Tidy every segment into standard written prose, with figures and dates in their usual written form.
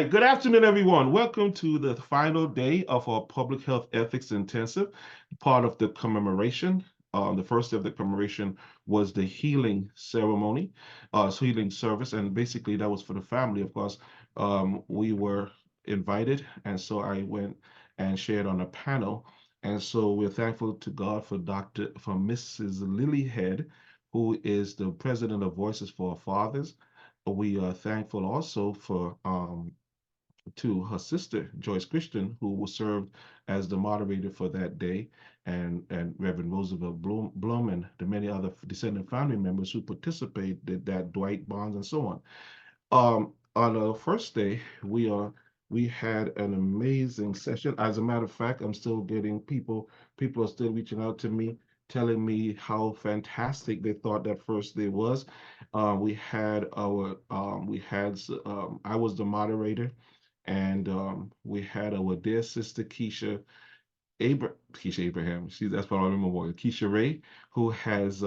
right, good afternoon, everyone. Welcome to the final day of our Public Health Ethics Intensive, part of the commemoration. The first day of the commemoration was the healing ceremony, healing service, and basically that was for the family. Of course, we were invited, and so I went and shared on a panel. And so we're thankful to God for Mrs. Lilyhead, who is the president of Voices for Our Fathers. We are thankful also for to her sister Joyce Christian, who was served as the moderator for that day, and Reverend Roosevelt Blum and the many other descendant family members who participated, that Dwight Bonds and so on. On the first day, we had an amazing session. As a matter of fact, I'm still getting people are still reaching out to me, telling me how fantastic they thought that first day was. I was the moderator, and we had our dear sister Keisha Abraham. That's what I remember. Keisha Ray, who has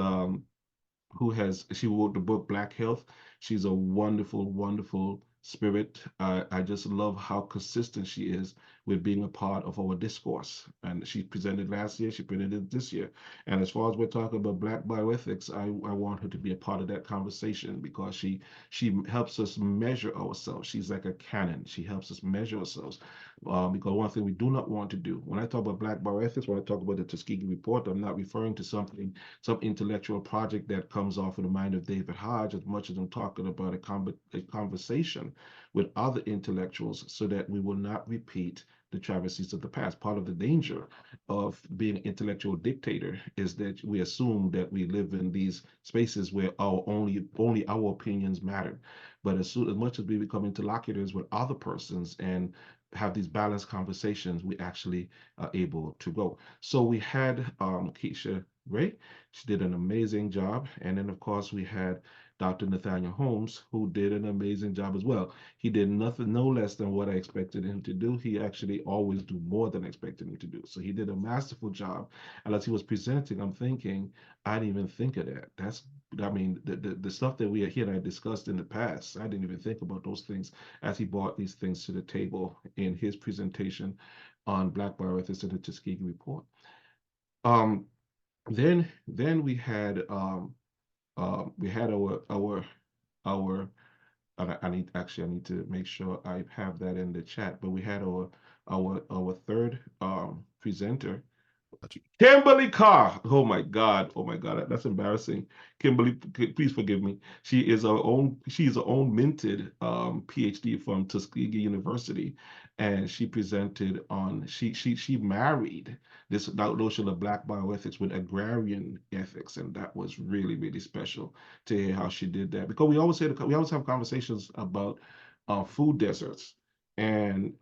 she wrote the book Black Health. She's a wonderful, wonderful spirit. I just love how consistent she is with being a part of our discourse. And she presented last year, she presented this year. And as far as we're talking about Black bioethics, I want her to be a part of that conversation because she helps us measure ourselves. She's like a canon. She helps us measure ourselves. Because one thing we do not want to do, when I talk about Black bioethics, when I talk about the Tuskegee Report, I'm not referring to some intellectual project that comes off of the mind of David Hodge, as much as I'm talking about a conversation with other intellectuals so that we will not repeat the travesties of the past. Part of the danger of being an intellectual dictator is that we assume that we live in these spaces where only our opinions matter. But as much as we become interlocutors with other persons and have these balanced conversations, we actually are able to go. So we had Keisha Ray. She did an amazing job. And then, of course, we had Dr. Nathaniel Holmes, who did an amazing job as well. He did nothing, no less than what I expected him to do. He actually always do more than I expected him to do. So he did a masterful job. And as he was presenting, I'm thinking, I didn't even think of that. I mean, the stuff that he and I discussed in the past, I didn't even think about those things as he brought these things to the table in his presentation on Black bioethics and the Tuskegee Report. Um, then we had our I need to make sure I have that in the chat, but we had our third presenter, Kimberly Carr. Oh my God, that's embarrassing. Kimberly, please forgive me. She's her own minted PhD from Tuskegee University, and she presented on she married this notion of Black bioethics with agrarian ethics, and that was really, really special to hear how she did that. Because we always have conversations about food deserts and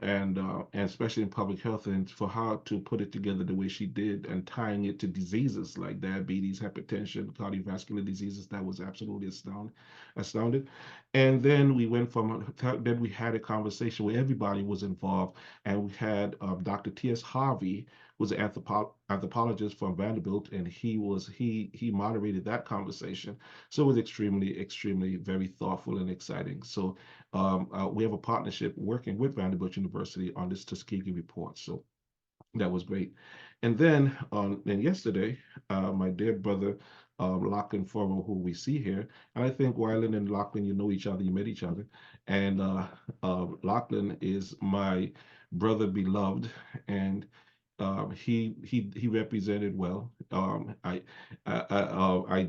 especially in public health, and for how to put it together the way she did and tying it to diseases like diabetes, hypertension, cardiovascular diseases, that was absolutely astounded. And then then we had a conversation where everybody was involved, and we had Dr. T.S. Harvey, who's an anthropologist from Vanderbilt, and he moderated that conversation. So it was extremely very thoughtful and exciting. So we have a partnership working with Vanderbilt University on this Tuskegee report. So that was great. And then yesterday, my dear brother Lachlan Furrow, who we see here, and I think Wylin and Lachlan, you know each other, you met each other, and Lachlan is my brother beloved, and he represented well. I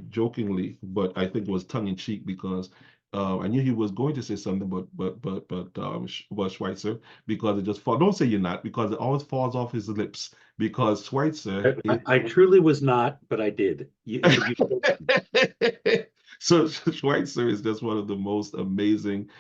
jokingly, but I think it was tongue in cheek because I knew he was going to say something, but Schweitzer, because it just fall. Don't say you're not, because it always falls off his lips. Because Schweitzer, I truly was not, but I did. So Schweitzer is just one of the most amazing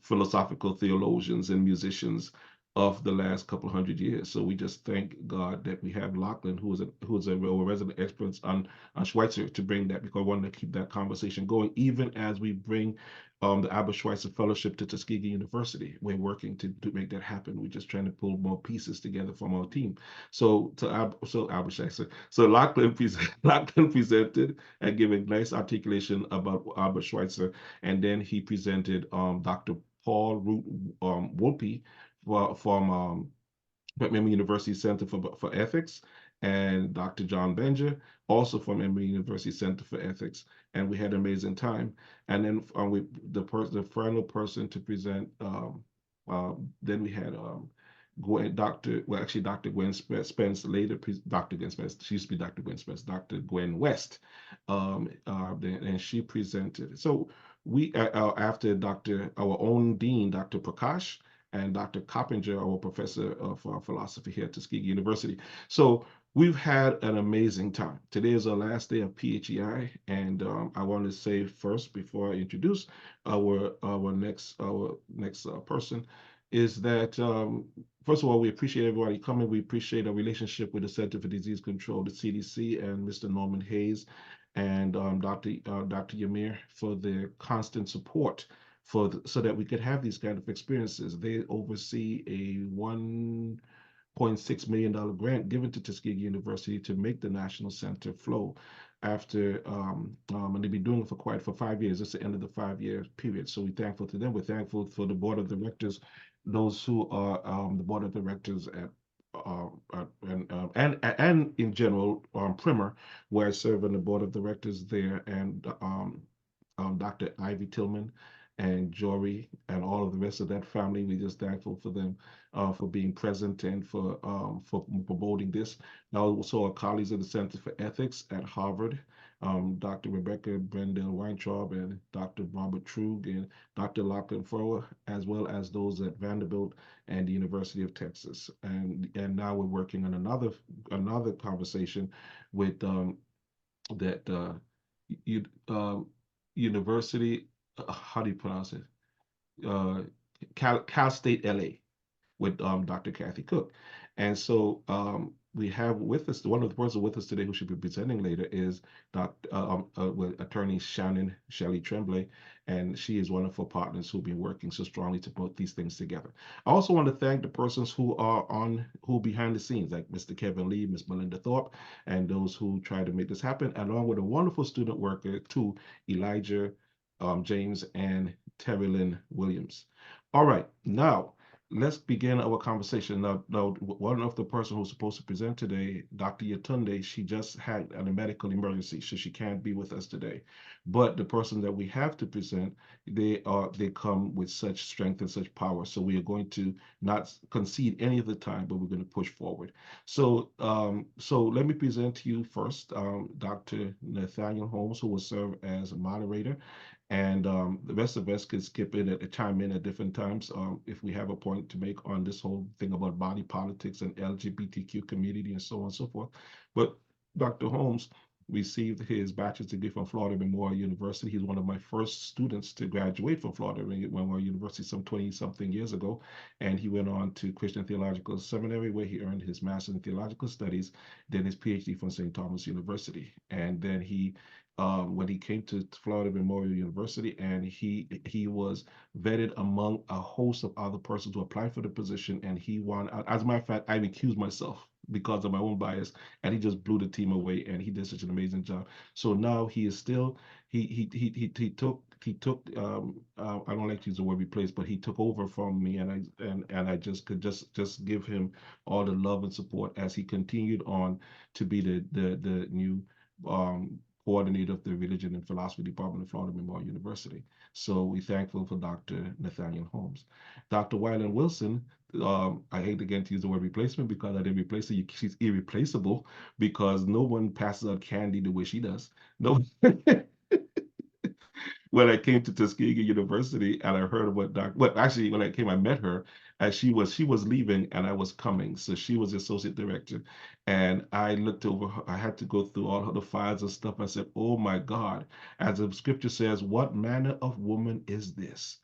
philosophical theologians and musicians of the last couple of 100 years. So we just thank God that we have Lachlan, who is a resident expert on Schweitzer, to bring that, because I wanted to keep that conversation going, even as we bring the Albert Schweitzer Fellowship to Tuskegee University. We're working to make that happen. We're just trying to pull more pieces together from our team. So Albert Schweitzer. So Lachlan presented and gave a nice articulation about Albert Schweitzer, and then he presented Dr. Paul Root Wolpe from Emory University Center for Ethics, and Dr. John Benger, also from Emory University Center for Ethics. And we had an amazing time. And then the final person to present, then we had Dr. Gwen Spence later, Dr. Gwen Spence, she used to be Dr. Gwen Spence, Dr. Gwen West, and she presented. So after our own dean, Dr. Prakash, and Dr. Coppinger, our professor of philosophy here at Tuskegee University. So we've had an amazing time. Today is our last day of PHEI, and I want to say first, before I introduce our next person, is that first of all, we appreciate everybody coming. We appreciate our relationship with the Center for Disease Control, the CDC, and Mr. Norman Hayes and Dr. Yamir for their constant support so that we could have these kind of experiences. They oversee a $1.6 million grant given to Tuskegee University to make the National Center flow and they've been doing it for 5 years. It's the end of the 5 year period. So we're thankful to them. We're thankful for the board of directors, those who are the board of directors and in general, Primer, where I serve on the board of directors there, and Dr. Ivy Tillman and Jory and all of the rest of that family. We're just thankful for them for being present and for promoting this. Now, also our colleagues at the Center for Ethics at Harvard, Dr. Rebecca Brendel Weintraub and Dr. Robert Trug and Dr. Lachlan Furrow, as well as those at Vanderbilt and the University of Texas. And now we're working on another conversation with that you, university. How do you pronounce it? Uh, Cal State LA with Dr. Kathy Cook. And so we have with us, one of the persons with us today who should be presenting later is attorney Shannon Shelley Tremblay, and she is one of our partners who've been working so strongly to put these things together. I also want to thank the persons who behind the scenes, like Mr. Kevin Lee, Miss Melinda Thorpe, and those who try to make this happen, along with a wonderful student worker too, Elijah James and Terry Lynn Williams. All right, now let's begin our conversation. Now, one of the person who's supposed to present today, Dr. Yatunde, she just had a medical emergency, so she can't be with us today. But the person that we have to present, they come with such strength and such power. So we are going to not concede any of the time, but we're going to push forward. So let me present to you first, Dr. Nathaniel Holmes, who will serve as a moderator, and the rest of us could skip in at chime in at different times if we have a point to make on this whole thing about body politics and LGBTQ community and so on and so forth. But Dr. Holmes received his bachelor's degree from Florida Memorial University. He's one of my first students to graduate from Florida Memorial University some 20 something years ago. And he went on to Christian Theological Seminary, where he earned his master's in theological studies, then his PhD from St. Thomas University. And then when he came to Florida Memorial University, and he was vetted among a host of other persons who applied for the position, and he won. As a matter of fact, I recused myself because of my own bias, and he just blew the team away, and he did such an amazing job. So now he is still he took I don't like to use the word replace, but he took over from me, and I just could just give him all the love and support as he continued on to be the new coordinator of the Religion and Philosophy Department of Florida Memorial University. So we're thankful for Dr. Nathaniel Holmes. Dr. Wylin Wilson, I hate again to use the word replacement because I didn't replace her. She's irreplaceable because no one passes out candy the way she does. No, when I came to Tuskegee University and I heard what well, actually when I came, I met her as she was leaving and I was coming. So she was the associate director, and I looked over her. I had to go through all of the files and stuff. I said, "Oh my God!" As the scripture says, "What manner of woman is this?"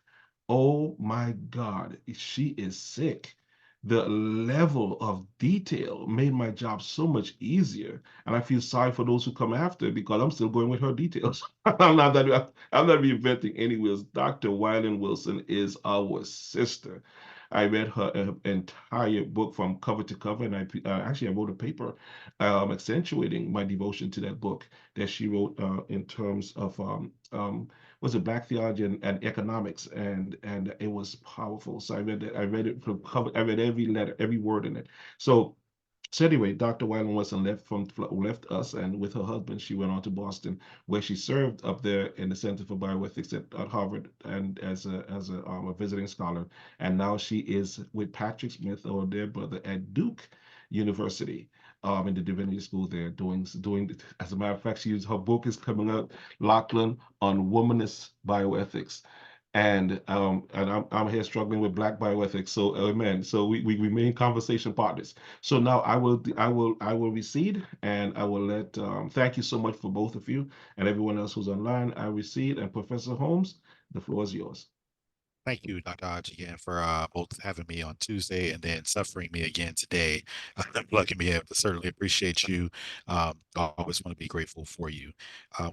Oh my God, she is sick. The level of detail made my job so much easier, and I feel sorry for those who come after because I'm still going with her details. I'm not reinventing any wheels. Dr. Wylin Wilson is our sister. I read her entire book from cover to cover, and I wrote a paper accentuating my devotion to that book that she wrote in terms of was it Black theology and economics, and it was powerful. So I read that. I read it from cover. I read every letter, every word in it. So anyway, Dr. Wylin Wilson left us, and with her husband, she went on to Boston, where she served up there in the Center for Bioethics at Harvard, and as a visiting scholar. And now she is with Patrick Smith, or their brother, at Duke University, in the divinity school there, doing. As a matter of fact, her book is coming out, Lachlan, on womanist bioethics, and I'm here struggling with black bioethics. So amen. So we remain conversation partners. So now I will recede, and I will let thank you so much for both of you and everyone else who's online. I recede, and Professor Holmes, the floor is yours. Thank you, Dr. Hodge, again for both having me on Tuesday and then suffering me again today, plugging me in. Certainly appreciate you. I always want to be grateful for you.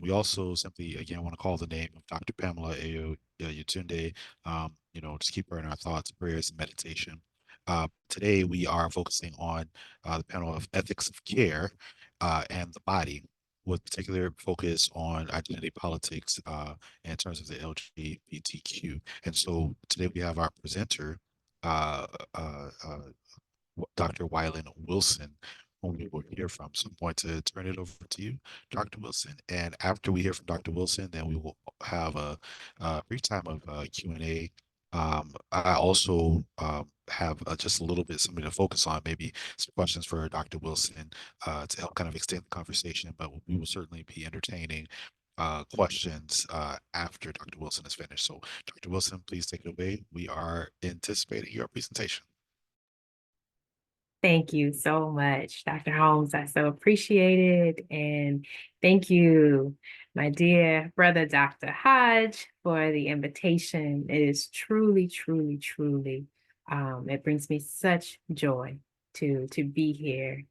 We also simply, again, want to call the name of Dr. Pamela Ayo Yatunde. Just keep her in our thoughts, prayers, and meditation. Today, we are focusing on the panel of ethics of care and the body, with particular focus on identity politics in terms of the LGBTQ. And so today we have our presenter, uh, uh, uh, Dr. Wylin Wilson, whom we will hear from. So I'm going to turn it over to you, Dr. Wilson. And after we hear from Dr. Wilson, then we will have a brief time of Q&A. I also have just a little bit something to focus on, maybe some questions for Dr. Wilson to help kind of extend the conversation, but we will certainly be entertaining questions after Dr. Wilson is finished. So Dr. Wilson, please take it away. We are anticipating your presentation. Thank you so much, Dr. Holmes. I so appreciate it. And thank you, my dear brother, Dr. Hodge, for the invitation. It is truly, truly, truly, it brings me such joy to be here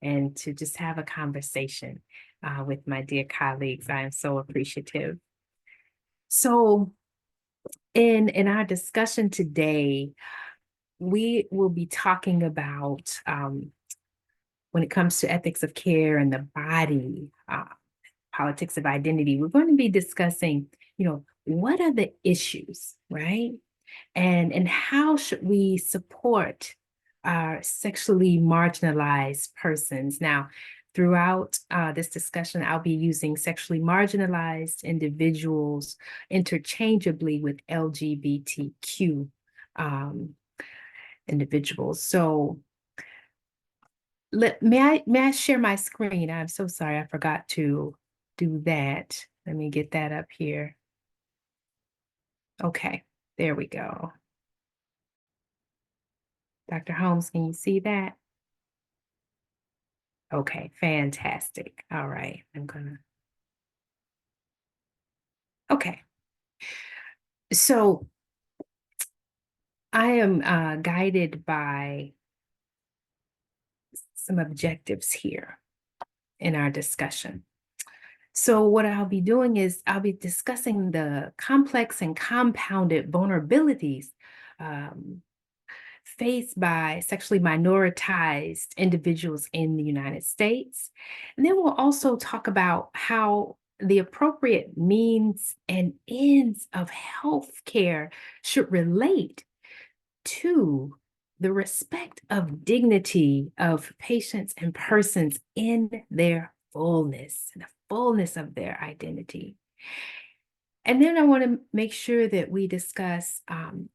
and to just have a conversation with my dear colleagues. I am so appreciative. So in our discussion today, we will be talking about when it comes to ethics of care and the body, politics of identity. We're going to be discussing, what are the issues, right? And how should we support our sexually marginalized persons? Now, throughout this discussion, I'll be using sexually marginalized individuals interchangeably with LGBTQ individuals. So may I share my screen? I'm so sorry, I forgot to do that. Let me get that up here. Okay, there we go. Dr. Holmes, can you see that? Okay, fantastic. All right, okay. So I am guided by some objectives here in our discussion. So what I'll be doing is I'll be discussing the complex and compounded vulnerabilities faced by sexually minoritized individuals in the United States. And then we'll also talk about how the appropriate means and ends of healthcare should relate to the respect of dignity of patients and persons in their fullness, the fullness of their identity. And then I want to make sure that we discuss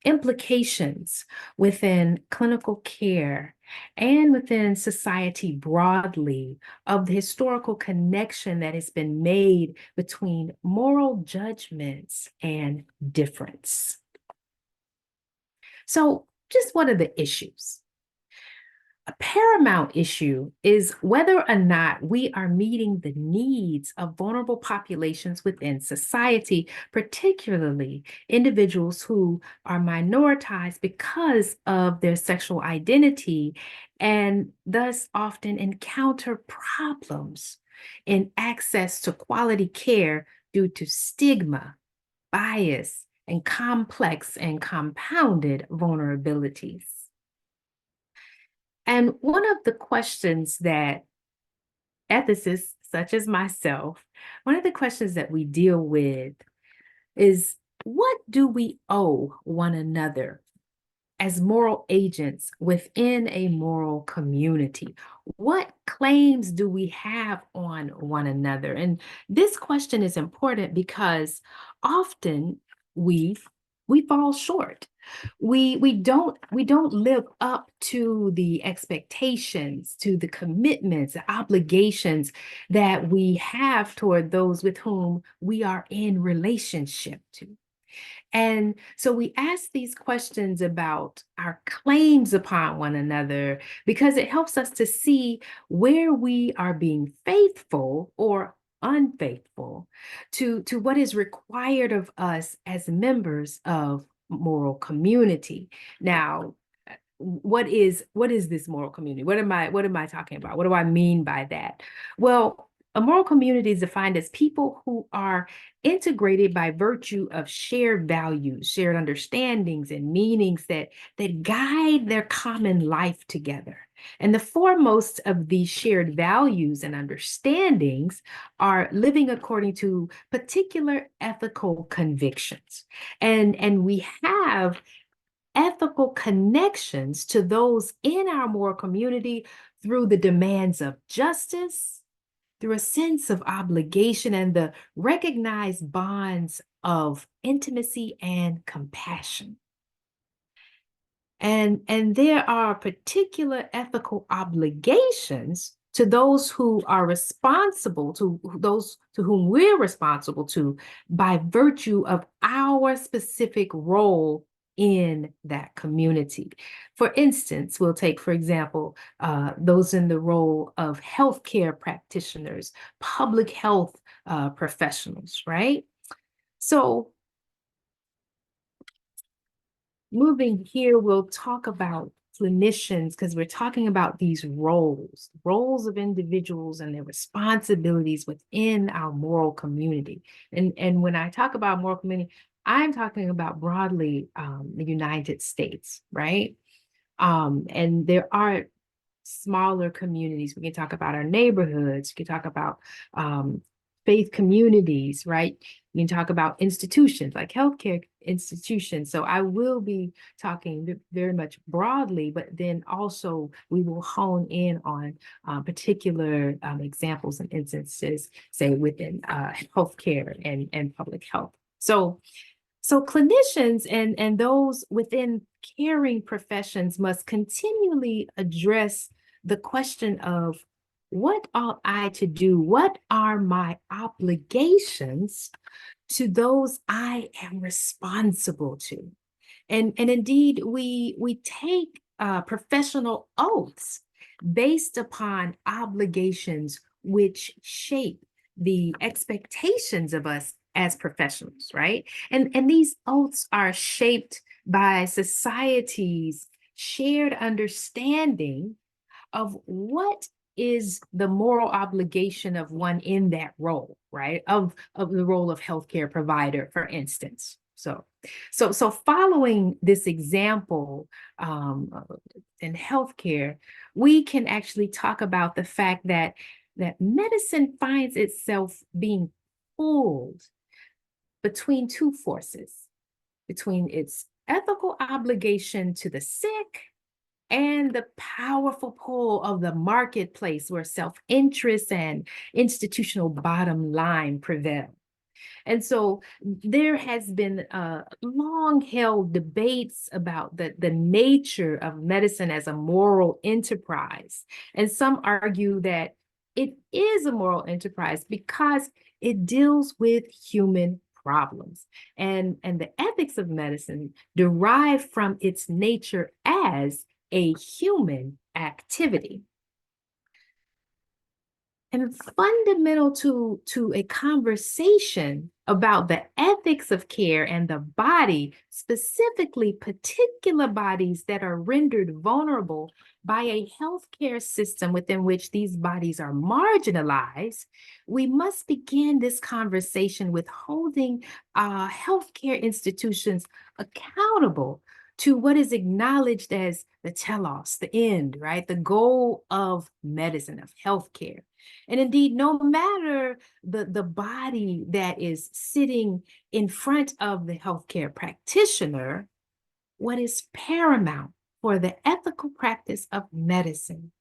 implications within clinical care and within society broadly of the historical connection that has been made between moral judgments and difference. So just what are the issues? A paramount issue is whether or not we are meeting the needs of vulnerable populations within society, particularly individuals who are minoritized because of their sexual identity and thus often encounter problems in access to quality care due to stigma, bias, and complex and compounded vulnerabilities. And one of the questions that ethicists such as myself, one of the questions that we deal with is, what do we owe one another as moral agents within a moral community? What claims do we have on one another? And this question is important because often we fall short. We don't live up to the expectations, to the commitments, the obligations that we have toward those with whom we are in relationship to. And so we ask these questions about our claims upon one another because it helps us to see where we are being faithful or unfaithful to what is required of us as members of moral community. Now, what is this moral community? What am I talking about? What do I mean by that? Well, a moral community is defined as people who are integrated by virtue of shared values, shared understandings, and meanings that guide their common life together. And the foremost of these shared values and understandings are living according to particular ethical convictions. And we have ethical connections to those in our moral community through the demands of justice, through a sense of obligation, and the recognized bonds of intimacy and compassion. And there are particular ethical obligations to those who are responsible, to those to whom we're responsible to by virtue of our specific role in that community. For instance, we'll take, for example, those in the role of healthcare practitioners, public health professionals, right? So moving here, we'll talk about clinicians because we're talking about these roles of individuals and their responsibilities within our moral community. And when I talk about moral community, I'm talking about broadly the United States, right? And there are smaller communities. We can talk about our neighborhoods. We can talk about faith communities, right? We can talk about institutions like healthcare institutions. So I will be talking very much broadly, but then also we will hone in on particular examples and instances, say within healthcare and public health. So clinicians and those within caring professions must continually address the question of, what ought I to do? What are my obligations to those I am responsible to? And indeed, we take professional oaths based upon obligations which shape the expectations of us as professionals, right? And these oaths are shaped by society's shared understanding of what is the moral obligation of one in that role, right? Of the role of healthcare provider, for instance. So following this example in healthcare, we can actually talk about the fact that medicine finds itself being pulled between two forces, between its ethical obligation to the sick and the powerful pull of the marketplace where self-interest and institutional bottom line prevail. And so there has been long-held debates about the nature of medicine as a moral enterprise. And some argue that it is a moral enterprise because it deals with human problems. And the ethics of medicine derive from its nature as a human activity. And fundamental to a conversation about the ethics of care and the body, specifically particular bodies that are rendered vulnerable by a healthcare system within which these bodies are marginalized, we must begin this conversation with holding healthcare institutions accountable to what is acknowledged as the telos, the end, right? The goal of medicine, of healthcare. And indeed, no matter the body that is sitting in front of the healthcare practitioner, what is paramount for the ethical practice of medicine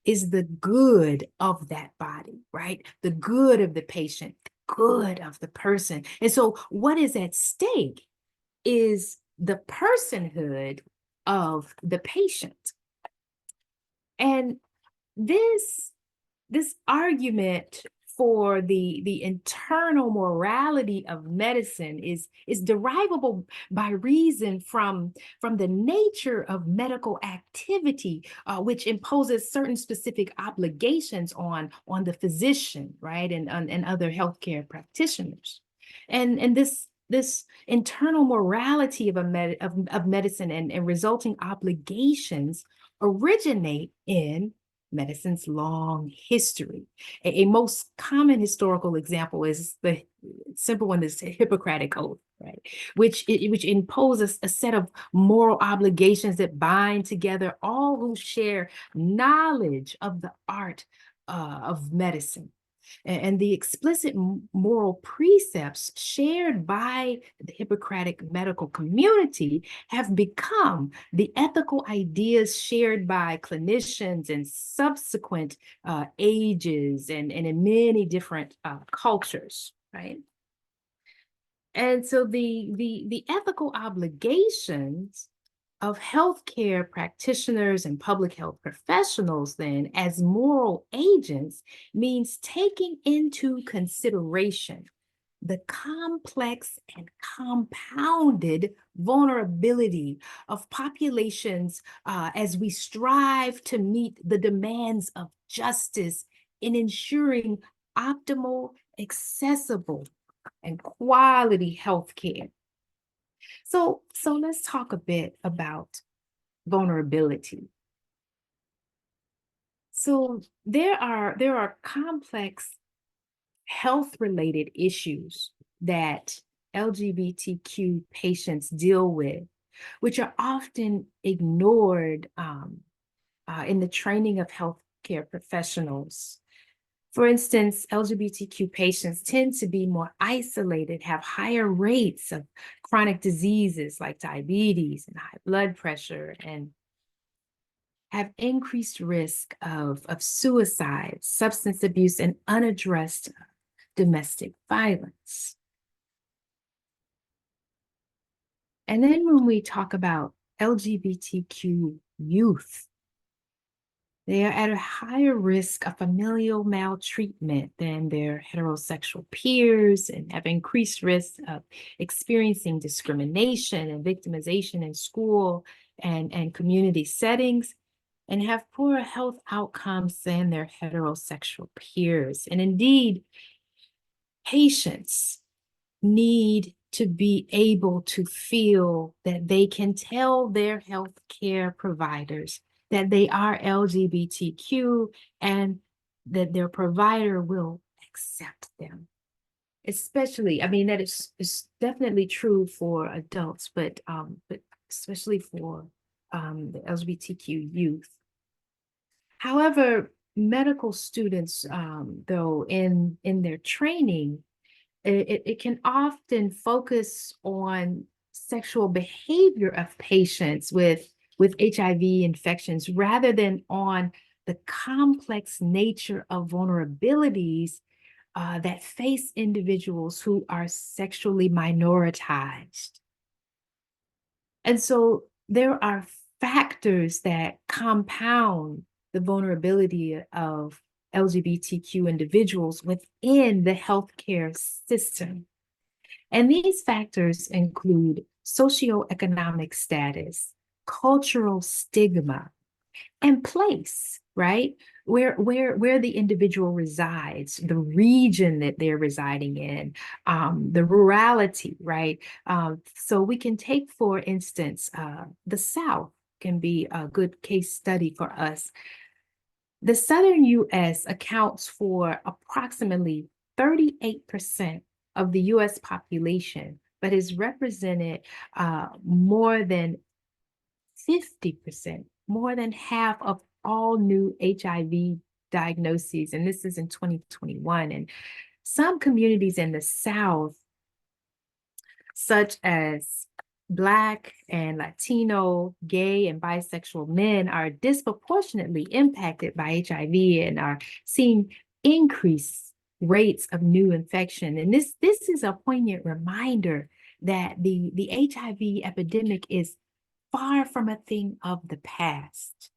is the good of that body, right? The good of the patient, the good of the person. And so what is at stake is the personhood of the patient. And this argument for the internal morality of medicine is derivable by reason from the nature of medical activity, which imposes certain specific obligations on the physician, right, and other healthcare practitioners, and this internal morality of medicine and resulting obligations originate in medicine's long history. A most common historical example is the simple one, is the Hippocratic Oath, right? Which imposes a set of moral obligations that bind together all who share knowledge of the art of medicine. And the explicit moral precepts shared by the Hippocratic medical community have become the ethical ideas shared by clinicians in subsequent ages and in many different cultures, right? And so the ethical obligations of healthcare practitioners and public health professionals then as moral agents means taking into consideration the complex and compounded vulnerability of populations as we strive to meet the demands of justice in ensuring optimal, accessible, and quality health care. So let's talk a bit about vulnerability. So there are complex health-related issues that LGBTQ patients deal with, which are often ignored in the training of healthcare professionals. For instance, LGBTQ patients tend to be more isolated, have higher rates of chronic diseases like diabetes and high blood pressure, and have increased risk of suicide, substance abuse, and unaddressed domestic violence. And then when we talk about LGBTQ youth, they are at a higher risk of familial maltreatment than their heterosexual peers and have increased risk of experiencing discrimination and victimization in school and community settings, and have poorer health outcomes than their heterosexual peers. And indeed, patients need to be able to feel that they can tell their healthcare providers that they are LGBTQ and that their provider will accept them. Especially, I mean, that is definitely true for adults, but especially for the LGBTQ youth. However, medical students, though, in their training, it can often focus on sexual behavior of patients with HIV infections rather than on the complex nature of vulnerabilities that face individuals who are sexually minoritized. And so there are factors that compound the vulnerability of LGBTQ individuals within the healthcare system. And these factors include socioeconomic status, cultural stigma, and place, right? where the individual resides, the region that they're residing in, the rurality, right? So we can take, for instance, the South can be a good case study for us. The Southern U.S. accounts for approximately 38% of the U.S. population, but is represented more than 50%, more than half of all new HIV diagnoses. And this is in 2021. And some communities in the South, such as Black and Latino, gay and bisexual men, are disproportionately impacted by HIV and are seeing increased rates of new infection. And this is a poignant reminder that the HIV epidemic is far from a thing of the past.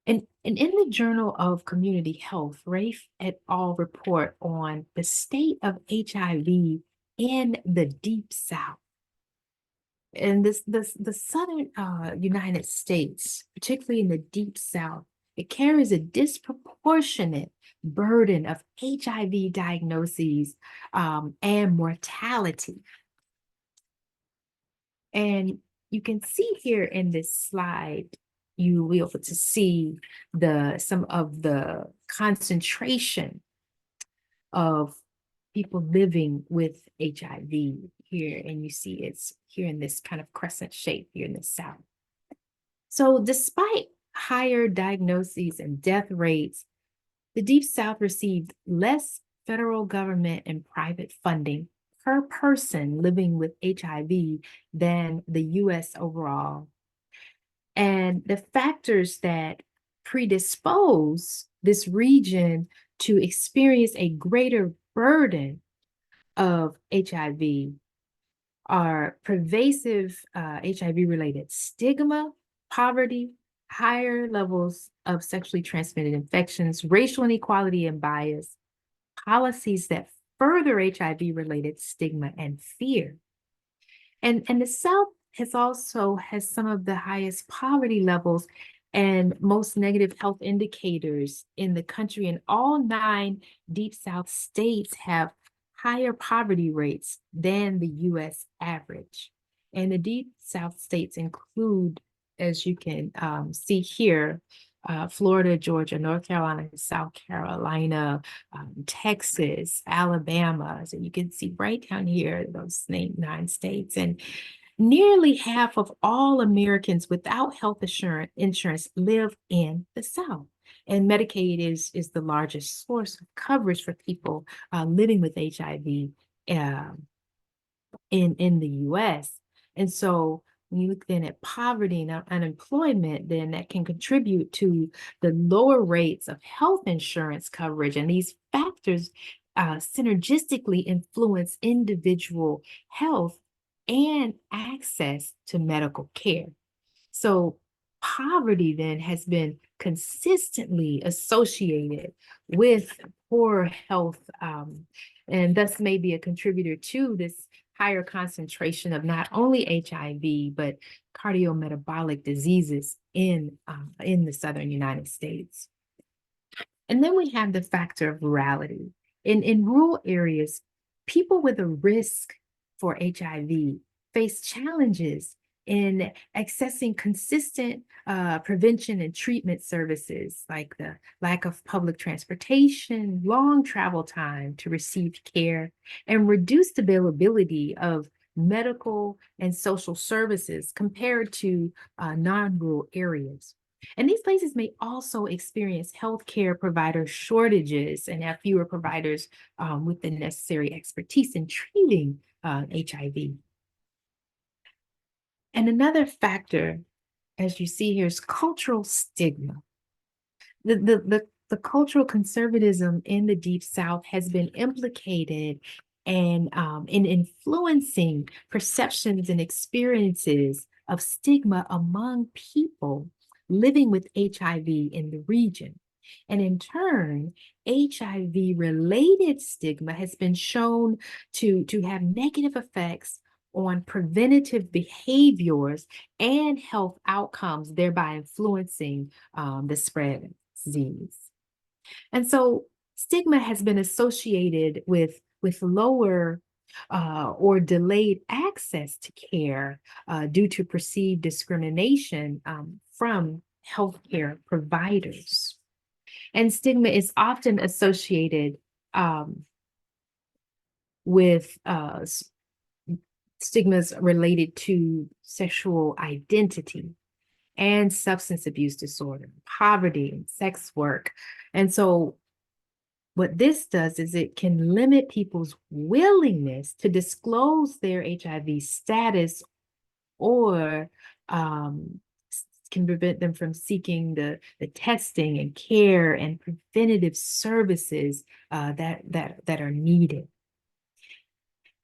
And in the Journal of Community Health, Rafe et al. Report on the state of HIV in the Deep South. And the southern United States, particularly in the Deep South, it carries a disproportionate burden of HIV diagnoses and mortality. And you can see here in this slide, you will be able to see some of the concentration of people living with HIV here. And you see it's here in this kind of crescent shape here in the South. So despite higher diagnoses and death rates, the Deep South received less federal government and private funding per person living with HIV than the US overall. And the factors that predispose this region to experience a greater burden of HIV are pervasive HIV-related stigma, poverty, higher levels of sexually transmitted infections, racial inequality and bias, policies that further HIV-related stigma and fear. And the South has some of the highest poverty levels and most negative health indicators in the country. And all 9 Deep South states have higher poverty rates than the US average. And the Deep South states include, as you can see here, Florida, Georgia, North Carolina, South Carolina, Texas, Alabama. So you can see right down here, those 9 states. And nearly half of all Americans without health insurance live in the South. And Medicaid is the largest source of coverage for people living with HIV in the US. And so when you look then at poverty and unemployment, then that can contribute to the lower rates of health insurance coverage. And these factors synergistically influence individual health and access to medical care. So poverty then has been consistently associated with poor health, and thus may be a contributor to this higher concentration of not only HIV, but cardiometabolic diseases in the Southern United States. And then we have the factor of rurality. In rural areas, people with a risk for HIV face challenges in accessing consistent prevention and treatment services, like the lack of public transportation, long travel time to receive care, and reduced availability of medical and social services compared to non-rural areas. And these places may also experience healthcare provider shortages and have fewer providers with the necessary expertise in treating HIV. And another factor, as you see here, is cultural stigma. The cultural conservatism in the Deep South has been implicated and in influencing perceptions and experiences of stigma among people living with HIV in the region. And in turn, HIV-related stigma has been shown to have negative effects on preventative behaviors and health outcomes, thereby influencing the spread. disease. And so stigma has been associated with lower or delayed access to care due to perceived discrimination from healthcare providers. And stigma is often associated with stigmas related to sexual identity and substance abuse disorder, poverty, and sex work. And so what this does is it can limit people's willingness to disclose their HIV status or can prevent them from seeking the testing and care and preventative services that are needed.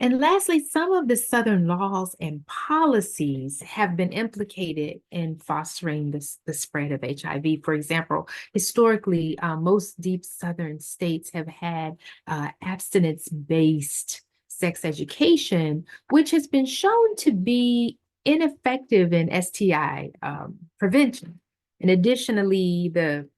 And lastly, some of the Southern laws and policies have been implicated in fostering the spread of HIV. For example, historically, most deep Southern states have had abstinence-based sex education, which has been shown to be ineffective in STI prevention. And additionally, the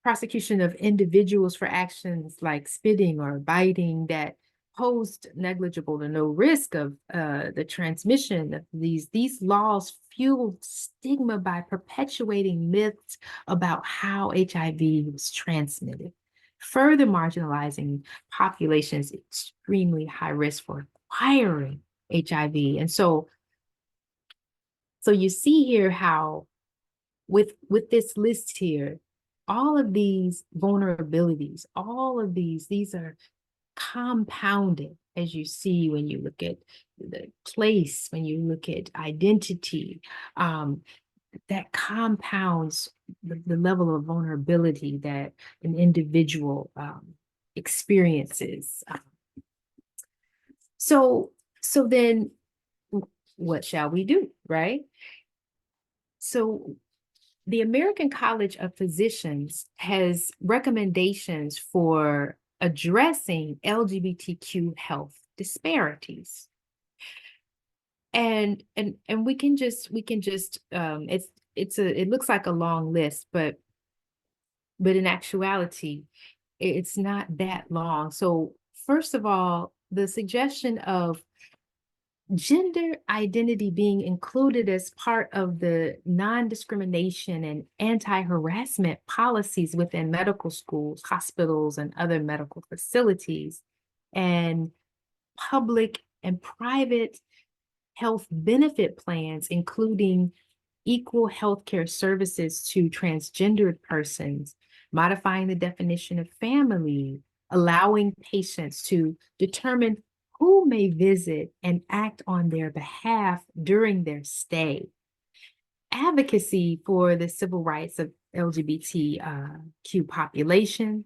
prosecution of individuals for actions like spitting or biting that posed negligible to no risk of the transmission of these laws fueled stigma by perpetuating myths about how HIV was transmitted, further marginalizing populations extremely high risk for acquiring HIV. And so you see here how with this list here, all of these vulnerabilities, all of these are compounded, as you see when you look at the place, when you look at identity, that compounds the level of vulnerability that an individual experiences. So then what shall we do, right? So the American College of Physicians has recommendations for addressing LGBTQ health disparities. And we can just it looks like a long list, but in actuality, it's not that long. So first of all, the suggestion of gender identity being included as part of the non-discrimination and anti-harassment policies within medical schools, hospitals, and other medical facilities, and public and private health benefit plans, including equal healthcare services to transgendered persons, modifying the definition of family, allowing patients to determine who may visit and act on their behalf during their stay. Advocacy for the civil rights of LGBTQ population,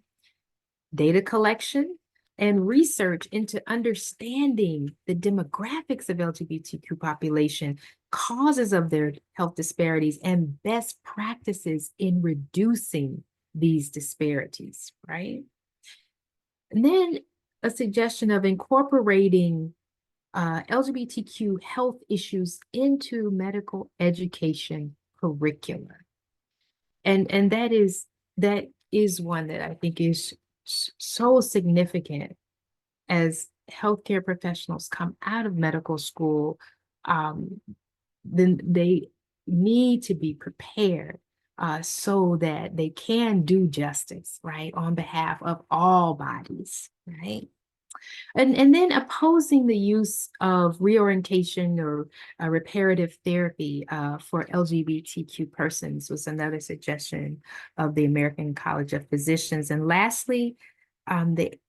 data collection, and research into understanding the demographics of LGBTQ population, causes of their health disparities, and best practices in reducing these disparities, right? And then a suggestion of incorporating LGBTQ health issues into medical education curricula. And that is one that I think is so significant as healthcare professionals come out of medical school. Then they need to be prepared so that they can do justice, right, on behalf of all bodies, right? And then opposing the use of reorientation or reparative therapy for LGBTQ persons was another suggestion of the American College of Physicians. And lastly, they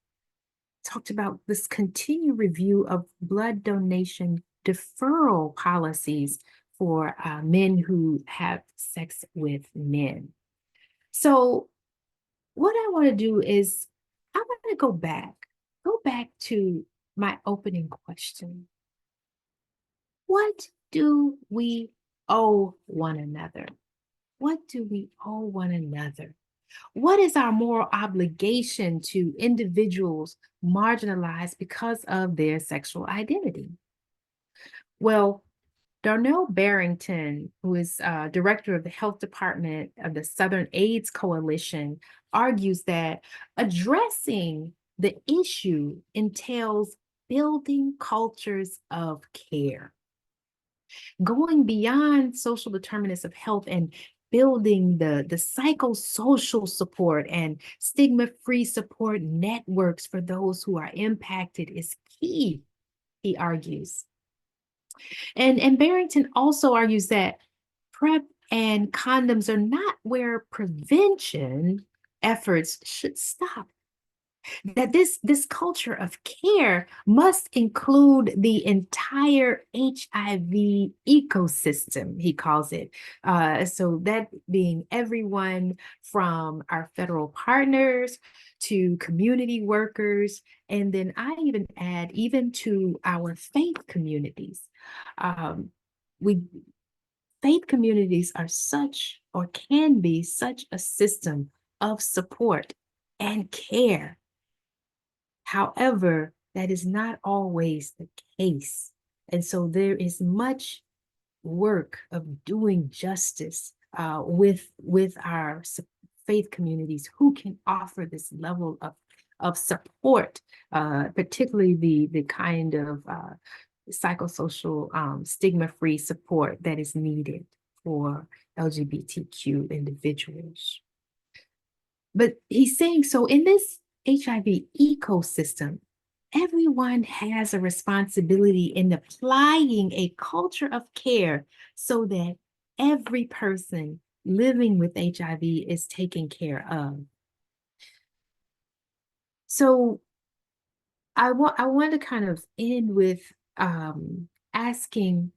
talked about this continued review of blood donation deferral policies for men who have sex with men. So what I want to do is I want to go back to my opening question. What do we owe one another? What do we owe one another? What is our moral obligation to individuals marginalized because of their sexual identity? Well, Darnell Barrington, who is director of the health department of the Southern AIDS Coalition, argues that addressing the issue entails building cultures of care, going beyond social determinants of health and building the psychosocial support and stigma-free support networks for those who are impacted is key, he argues. And Barrington also argues that PrEP and condoms are not where prevention efforts should stop. That this culture of care must include the entire HIV ecosystem, he calls it. So that being everyone from our federal partners to community workers, and then I even add even to our faith communities. We faith communities are such, or can be such, a system of support and care. However, that is not always the case. And so there is much work of doing justice with our faith communities who can offer this level of support, particularly the kind of psychosocial stigma-free support that is needed for LGBTQ individuals. But he's saying, so in this HIV ecosystem, everyone has a responsibility in applying a culture of care so that every person living with HIV is taken care of. So I want to kind of end with asking,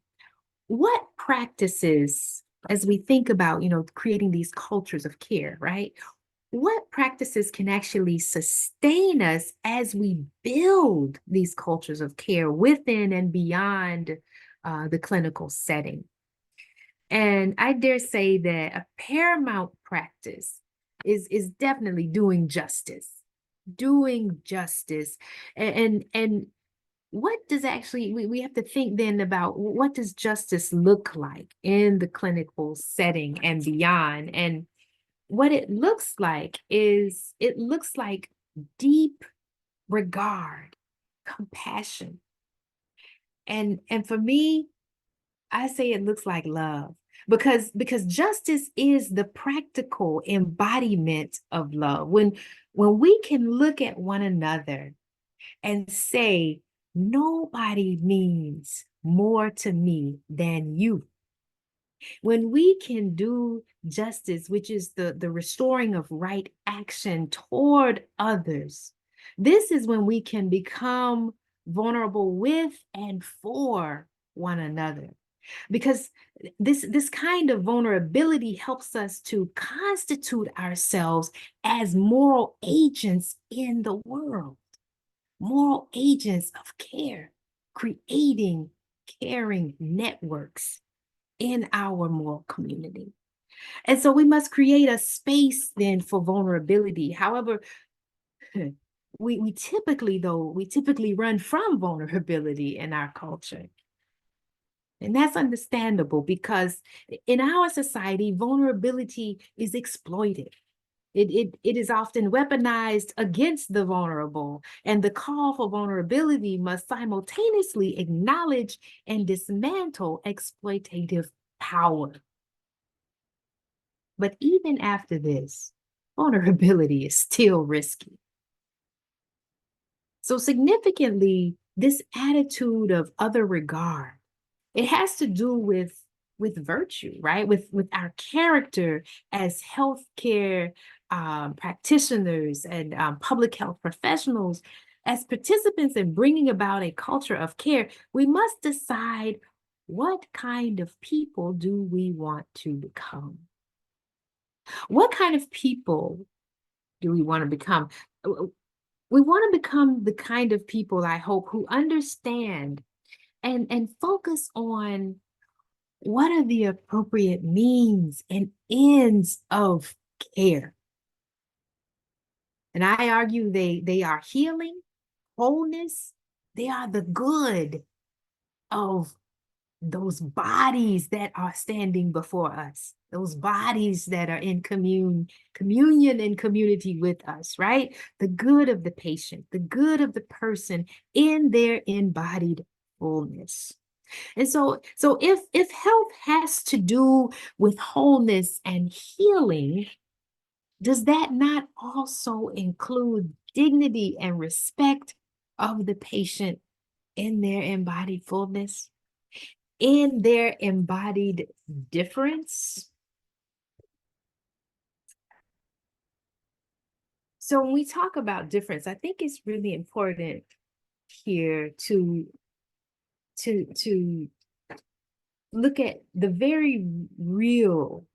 what practices, as we think about, creating these cultures of care, right? What practices can actually sustain us as we build these cultures of care within and beyond the clinical setting? And I dare say that a paramount practice is definitely doing justice. Doing justice. And what does actually, we have to think then about, what does justice look like in the clinical setting and beyond? And what it looks like is, it looks like deep regard, compassion. And for me, I say it looks like love, because justice is the practical embodiment of love. When we can look at one another and say, nobody means more to me than you. When we can do justice, which is the restoring of right action toward others, this is when we can become vulnerable with and for one another. Because this kind of vulnerability helps us to constitute ourselves as moral agents in the world, moral agents of care, creating caring networks in our moral community. And so we must create a space then for vulnerability. However, we typically run from vulnerability in our culture. And that's understandable, because in our society, vulnerability is exploited. It is often weaponized against the vulnerable, and the call for vulnerability must simultaneously acknowledge and dismantle exploitative power. But even after this, vulnerability is still risky. So significantly, this attitude of other regard, it has to do with virtue, right? With our character as healthcare practitioners and public health professionals. As participants in bringing about a culture of care, we must decide, what kind of people do we want to become? What kind of people do we want to become? We want to become the kind of people, I hope, who understand and focus on what are the appropriate means and ends of care. And I argue they are healing, wholeness, they are the good of those bodies that are standing before us, those bodies that are in communion and community with us, right? The good of the patient, the good of the person in their embodied fullness. And so if health has to do with wholeness and healing, does that not also include dignity and respect of the patient in their embodied fullness, in their embodied difference? So when we talk about difference, I think it's really important here to look at the very real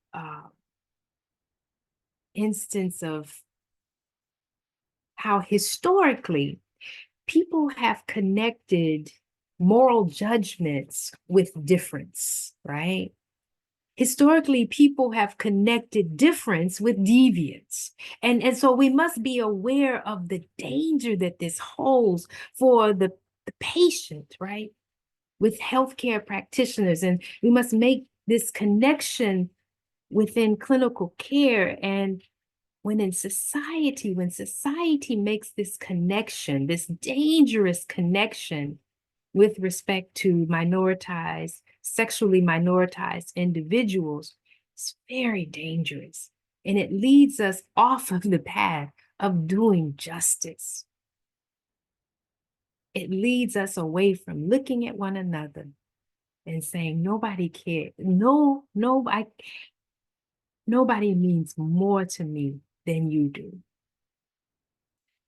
instance of how historically people have connected moral judgments with difference, right? Historically, people have connected difference with deviance. And so we must be aware of the danger that this holds for the patient, right? With healthcare practitioners. And we must make this connection within clinical care. And when society makes this connection, this dangerous connection with respect to sexually minoritized individuals, it's very dangerous. And it leads us off of the path of doing justice. It leads us away from looking at one another and saying, nobody cares. Nobody means more to me than you do.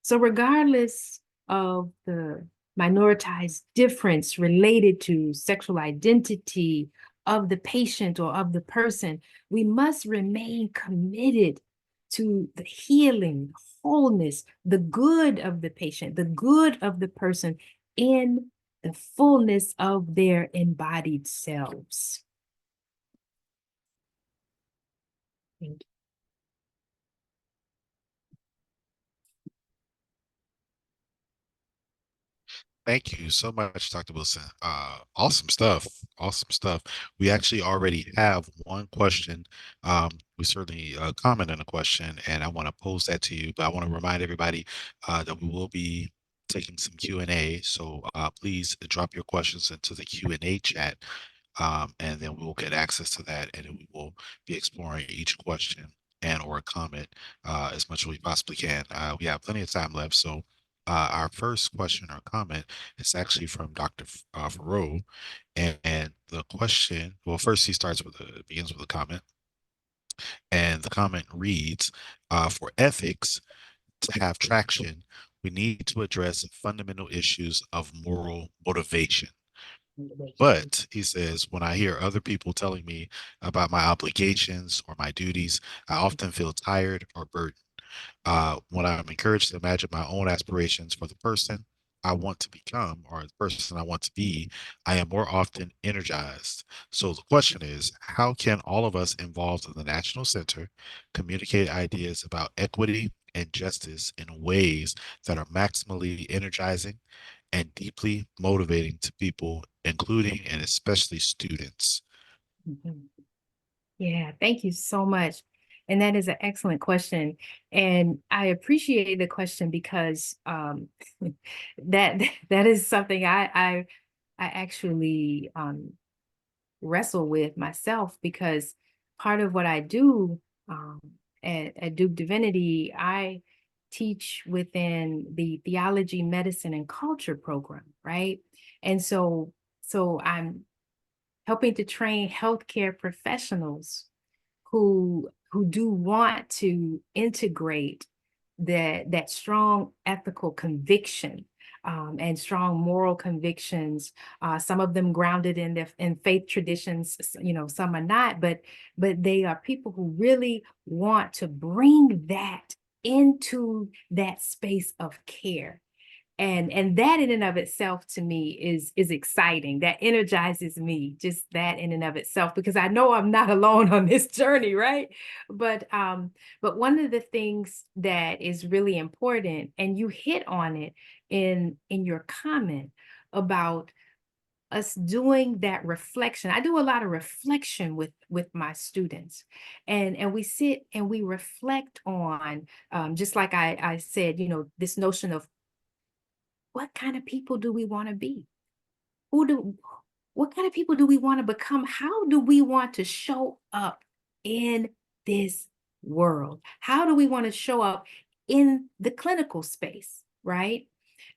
So regardless of the minoritized difference related to sexual identity of the patient or of the person, we must remain committed to the healing, wholeness, the good of the patient, the good of the person in the fullness of their embodied selves. Thank you. Thank you so much, Dr. Wilson. Awesome stuff. Awesome stuff. We actually already have one question. We certainly comment on a question, and I want to pose that to you. But I want to remind everybody that we will be taking some Q&A. So please drop your questions into the Q&A chat, and then we will get access to that, and then we will be exploring each question and or comment as much as we possibly can. We have plenty of time left, so our first question or comment is actually from Dr. Farrow, and the question, well, first he begins with a comment, and the comment reads, for ethics to have traction, we need to address fundamental issues of moral motivation. But he says, when I hear other people telling me about my obligations or my duties, I often feel tired or burdened. When I'm encouraged to imagine my own aspirations for the person I want to become or the person I want to be, I am more often energized. So the question is, how can all of us involved in the National Center communicate ideas about equity and justice in ways that are maximally energizing and deeply motivating to people, including and especially students? Mhm. Yeah, thank you so much. And that is an excellent question. And I appreciate the question because that that is something I actually wrestle with myself, because part of what I do at Duke Divinity, I teach within the theology, medicine, and culture program, right? And so I'm helping to train healthcare professionals who do want to integrate that strong ethical conviction and strong moral convictions. Some of them grounded in faith traditions, some are not, but they are people who really want to bring that into that space of care. And that in and of itself to me is exciting. That energizes me, just that in and of itself, because I know I'm not alone on this journey, right? But one of the things that is really important, and you hit on it in your comment about us doing that reflection. I do a lot of reflection with my students, and we sit and we reflect on, just like I said, this notion of what kind of people do we want to be? What kind of people do we want to become? How do we want to show up in this world? How do we want to show up in the clinical space, right?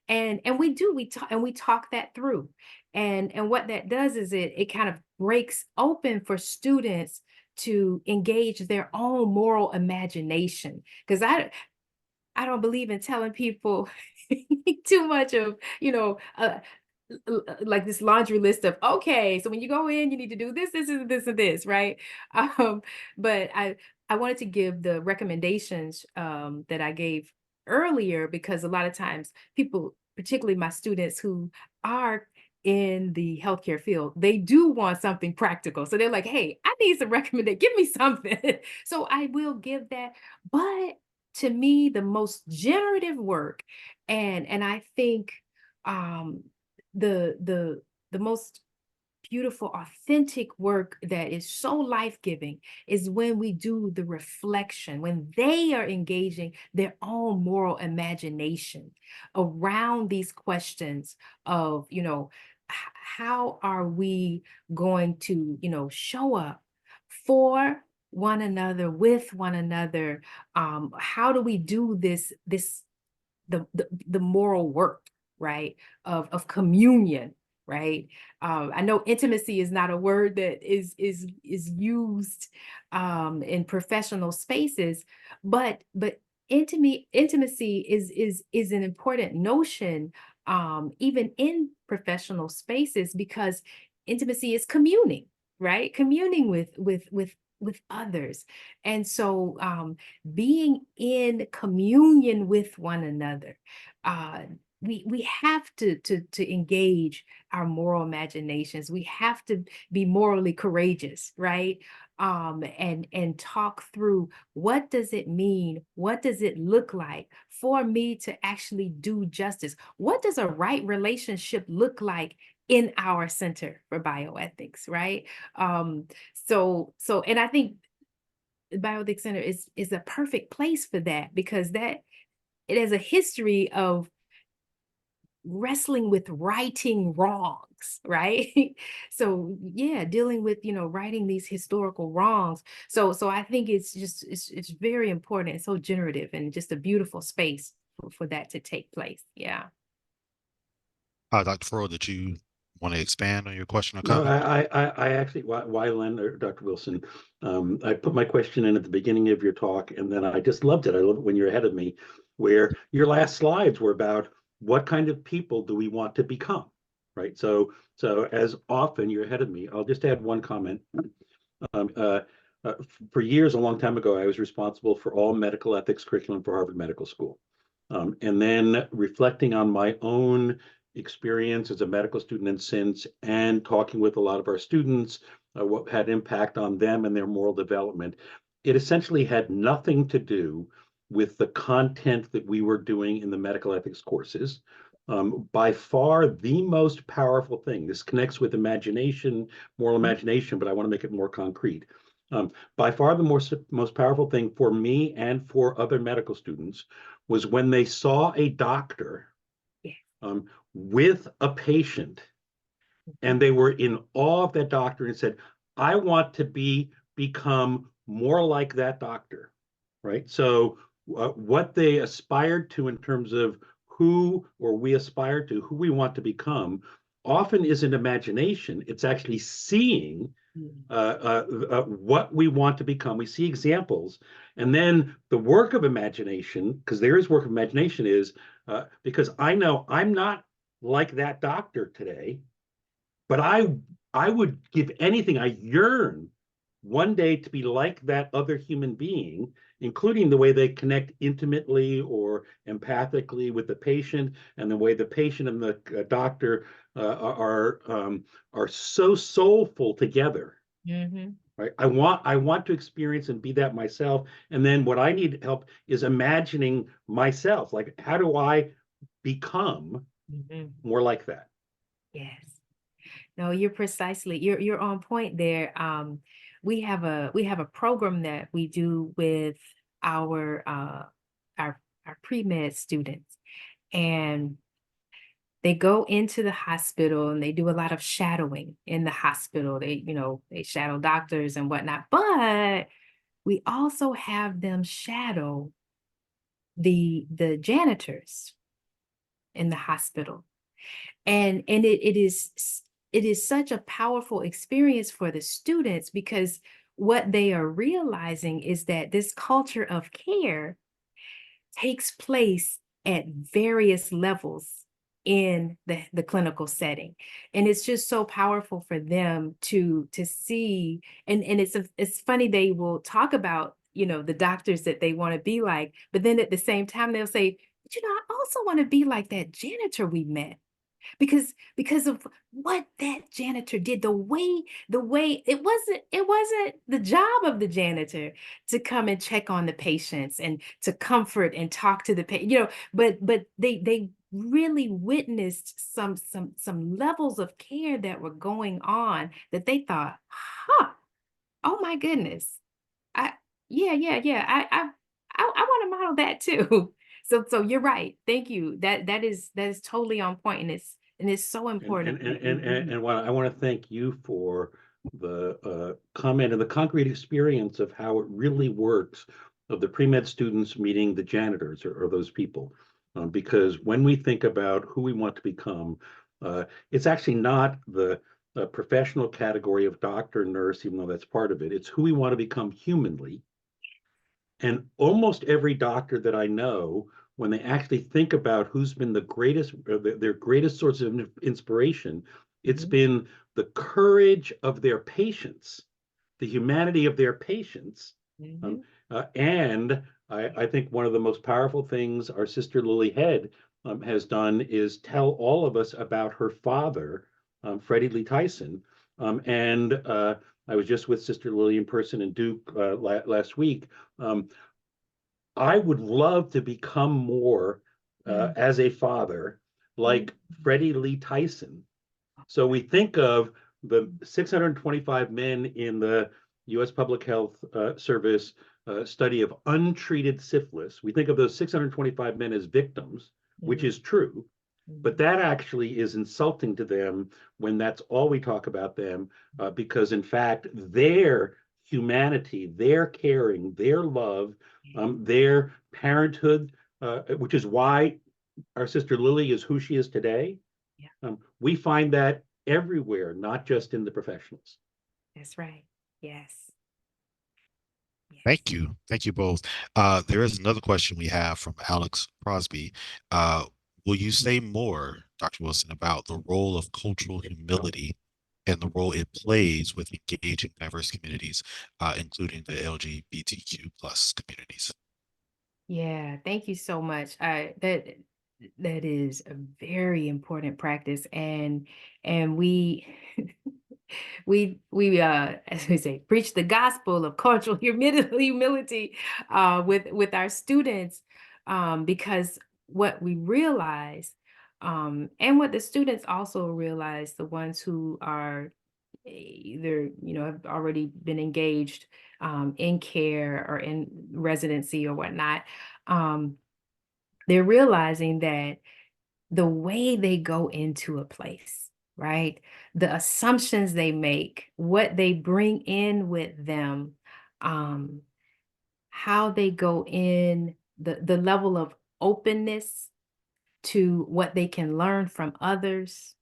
And we talk that through. And what that does is it kind of breaks open for students to engage their own moral imagination. Because I don't believe in telling people too much of, like this laundry list of, okay, so when you go in, you need to do this, and this, right? Um, but I wanted to give the recommendations that I gave earlier, because a lot of times people, particularly my students who are in the healthcare field, they do want something practical. So they're like, hey, I need some recommendation, give me something. So I will give that. But to me, the most generative work, and I think um the most beautiful, authentic work that is so life-giving is when we do the reflection, when they are engaging their own moral imagination around these questions of, how are we going to, show up for one another, with one another? How do we do the moral work, right, of communion, right? I know intimacy is not a word that is used in professional spaces, but intimacy is an important notion, even in professional spaces, because intimacy is communing, right? Communing with others. And so being in communion with one another, we have to engage our moral imaginations. We have to be morally courageous, right? And talk through, what does it mean? What does it look like for me to actually do justice? What does a right relationship look like in our Center for Bioethics, right? And I think the Bioethics Center is a perfect place for that, because that it has a history of wrestling with righting wrongs, right? So yeah, dealing with, righting these historical wrongs. So I think it's very important. It's so generative and just a beautiful space for that to take place. Yeah. Dr. Furrow, did you want to expand on your question or No, comment? I actually, Wylin or Dr. Wilson, I put my question in at the beginning of your talk, and then I just loved it. I love it when you're ahead of me, where your last slides were about what kind of people do we want to become, right? So as often you're ahead of me. I'll just add one comment. Um, uh, for years, a long time ago, I was responsible for all medical ethics curriculum for Harvard Medical School. And then reflecting on my own experience as a medical student and since, and talking with a lot of our students, what had impact on them and their moral development, it essentially had nothing to do with the content that we were doing in the medical ethics courses. By far the most powerful thing, this connects with imagination, moral imagination, but I want to make it more concrete. By far the most powerful thing for me and for other medical students was when they saw a doctor with a patient, and they were in awe of that doctor and said, I want to become more like that doctor, right? So what they aspired to in terms of who, or we aspire to, who we want to become, often isn't imagination. It's actually seeing what we want to become. We see examples, and then the work of imagination, because there is work of imagination, is because I know I'm not like that doctor today, but I would give anything. I yearn one day to be like that other human being, including the way they connect intimately or empathically with the patient, and the way the patient and the doctor are so soulful together. Mm-hmm. Right. I want to experience and be that myself. And then what I need help is imagining myself. Like, how do I become Mm-hmm. more like that? Yes. No, you're on point there. We have a program that we do with our our pre-med students, and they go into the hospital and they do a lot of shadowing in the hospital. They shadow doctors and whatnot, but we also have them shadow the janitors in the hospital. And it is such a powerful experience for the students, because what they are realizing is that this culture of care takes place at various levels in the clinical setting. And it's just so powerful for them to see. And it's funny, they will talk about, the doctors that they want to be like, but then at the same time they'll say, but I also want to be like that janitor we met, because of what that janitor did. The way it wasn't the job of the janitor to come and check on the patients and to comfort and talk to the patient, but they really witnessed some levels of care that were going on, that they thought, oh my goodness, I yeah, I want to model that too. So you're right. Thank you. That is totally on point, and it's so important. And I want to thank you for the comment and the concrete experience of how it really works, of the pre-med students meeting the janitors, or those people. Because when we think about who we want to become, it's actually not the professional category of doctor, nurse, even though that's part of it. It's who we want to become humanly. And almost every doctor that I know, when they actually think about who's been the greatest, their greatest source of inspiration, it's Mhm. been the courage of their patients, the humanity of their patients. Um, Mhm. and I think one of the most powerful things our sister Lily Head has done is tell all of us about her father, Freddie Lee Tyson. And I was just with Sister Lily in person in Duke last week. Um, I would love to become more, Mm. as a father, Mm. like Freddie Lee Tyson. So we think of the 625 men in the US Public Health Service study of untreated syphilis. We think of those 625 men as victims, which Mhm. is true, but Mhm. that actually is insulting to them when that's all we talk about them, because in fact, their humanity, their caring, their love, their parenthood, which is why our sister Lily is who she is today. Yeah, We find that everywhere, not just in the professionals. that's right. Yes. Yes. Thank you. Thank you both. There is another question we have from Alex Crosby. Uh, will you say more, Dr. Wilson, about the role of cultural humility and the role it plays with engaging diverse communities, including the LGBTQ plus communities? Yeah, thank you so much. That is a very important practice, and we we as we say, preach the gospel of cultural humility with our students, because what we realize, and what the students also realize, the ones who are either have already been engaged in care or in residency or whatnot, um, they're realizing that the way they go into a place, right? The assumptions they make, what they bring in with them, um, how they go in, the level of openness to what they can learn from others,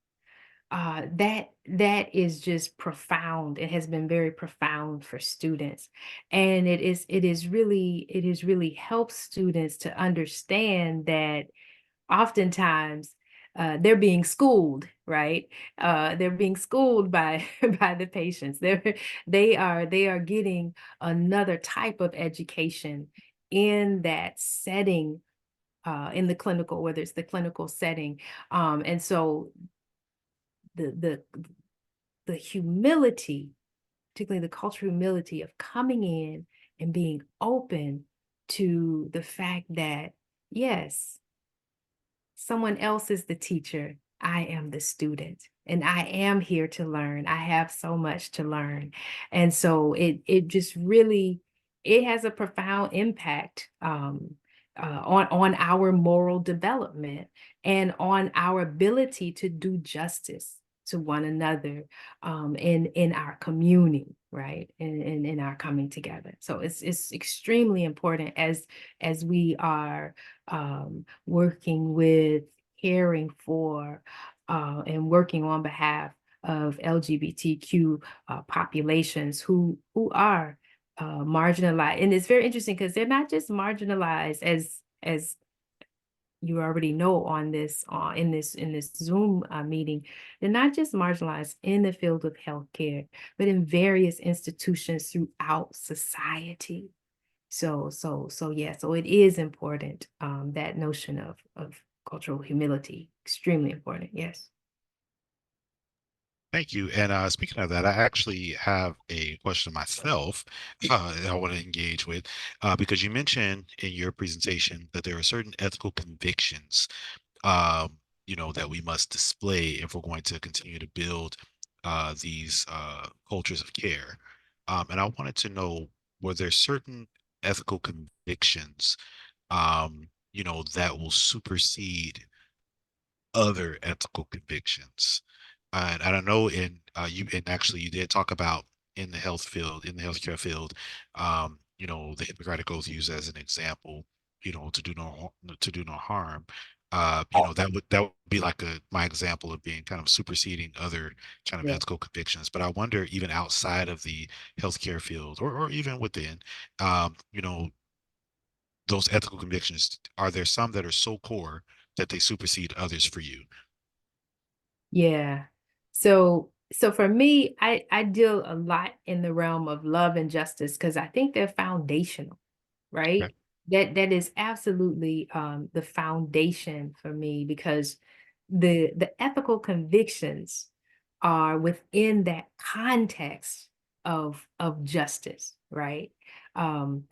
that is just profound. It has been very profound for students, and it is really helps students to understand that oftentimes they're being schooled, right? They're being schooled by by the patients. They are getting another type of education in that setting, in the clinical, whether it's the clinical setting, and so the the the humility, particularly the cultural humility of coming in and being open to the fact that, yes, someone else is the teacher, I am the student. and I am here to learn. I have so much to learn. And so it just really, it has a profound impact on our moral development and on our ability to do justice to one another in our community, right? In our coming together. So it's extremely important as we are working with, caring for, and working on behalf of LGBTQ populations who are marginalized. And it's very interesting because they're not just marginalized as you already know on this in this Zoom meeting. They're not just marginalized in the field of healthcare, but in various institutions throughout society. So yeah, so it is important, that notion of cultural humility, extremely important. Yes. Thank you. And speaking of that, I actually have a question myself that I want to engage with because you mentioned in your presentation that there are certain ethical convictions, that we must display if we're going to continue to build these cultures of care. And I wanted to know, were there certain ethical convictions, that will supersede other ethical convictions? And I don't know, and actually you did talk about in the health field, in the healthcare field, the Hippocratic Oath used as an example, to do no harm. That would be like my example of being kind of superseding other kind of Yeah. ethical convictions. But I wonder, even outside of the healthcare field, or even within, um, you know, those ethical convictions, are there some that are so core that they supersede others for you? Yeah. So for me, I deal a lot in the realm of love and justice because I think they're foundational, Okay. right? That is absolutely the foundation for me because the ethical convictions are within that context of justice, right? Um,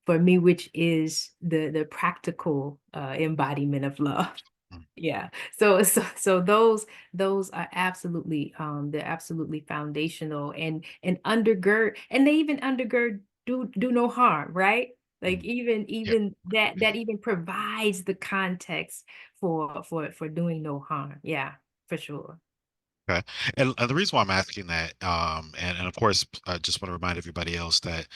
for me, which is the practical embodiment of love. Mm. Yeah. So those are absolutely they're absolutely foundational and undergird, and they even undergird do no harm, right? Like Mm. Yeah. even that even provides the context for doing no harm. Yeah, for sure. Okay. And the reason why I'm asking that, and of course, I just want to remind everybody else that,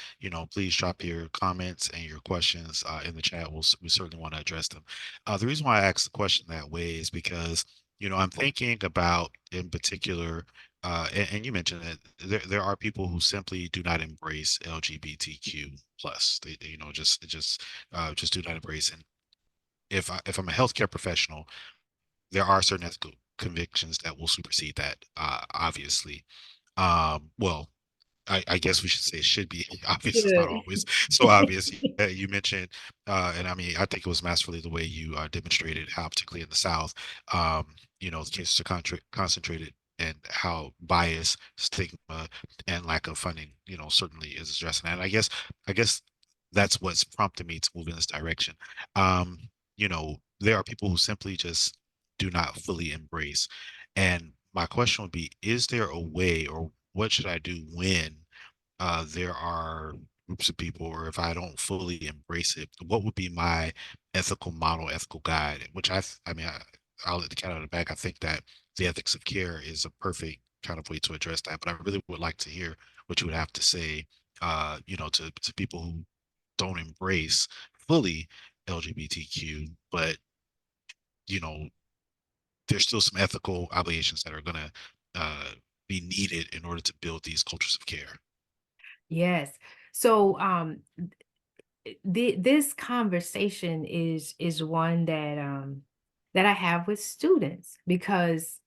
please drop your comments and your questions in the chat. We certainly want to address them. The reason why I asked the question that way is because, I'm thinking about in particular, and you mentioned that there are people who simply do not embrace LGBTQ plus. They just do not embrace. And if I'm a healthcare professional, there are certain ethical convictions that will supersede that, obviously. Well, I guess we should say it should be obvious. It's not Good. always so obvious. You mentioned, and I mean, I think it was masterfully the way you demonstrated how, particularly in the South, the cases are concentrated, and how bias, stigma, and lack of funding, certainly is addressing that. And I guess that's what's prompted me to move in this direction. There are people who simply just do not fully embrace. And my question would be, is there a way, or what should I do when there are groups of people, or if I don't fully embrace it, what would be my ethical model, ethical guide? Which I mean, I'll let the cat out of the bag. I think that the ethics of care is a perfect kind of way to address that. But I really would like to hear what you would have to say, to people who don't embrace fully LGBTQ, but you know, there's still some ethical obligations that are going to be needed in order to build these cultures of care. Yes. So this conversation is one that I have with students because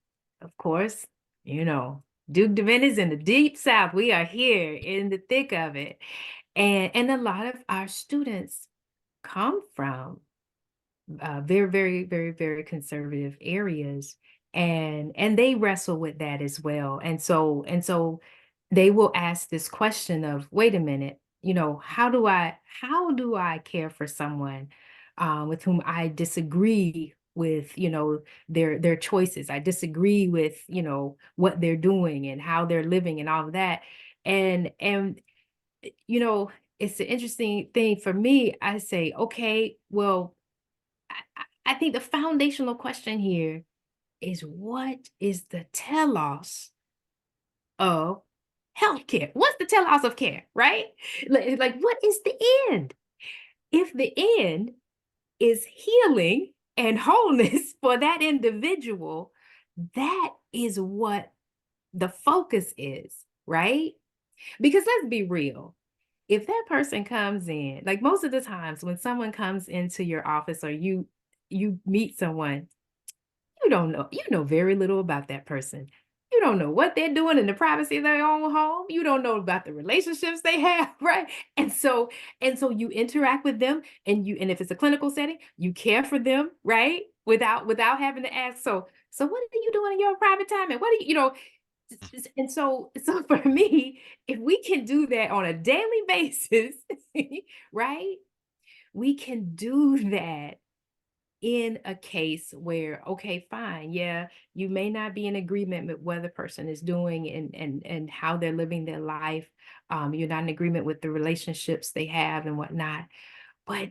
of course, Duke Divin is in the deep South. We are here in the thick of it. And a lot of our students come from very, very, very, very conservative areas, and they wrestle with that as well. And so they will ask this question of, wait a minute, how do I care for someone with whom I disagree with, you know, their choices. I disagree with, you know, what they're doing and how they're living and all of that. And you know, it's an interesting thing for me. I say, okay, well, I think the foundational question here is, what is the telos of healthcare? What's the telos of care, right? Like, what is the end? If the end is healing and wholeness for that individual, that is what the focus is, right? Because let's be real. If that person comes in, like most of the times when someone comes into your office or you meet someone, you know very little about that person. You don't know what they're doing in the privacy of their own home. You don't know about the relationships they have, right? And so you interact with them, and if it's a clinical setting, you care for them, right? Without having to ask, so what are you doing in your private time? And what do you know? And so for me, if we can do that on a daily basis, right? We can do that in a case where, okay, fine, yeah, you may not be in agreement with what the person is doing and how they're living their life. You're not in agreement with the relationships they have and whatnot, but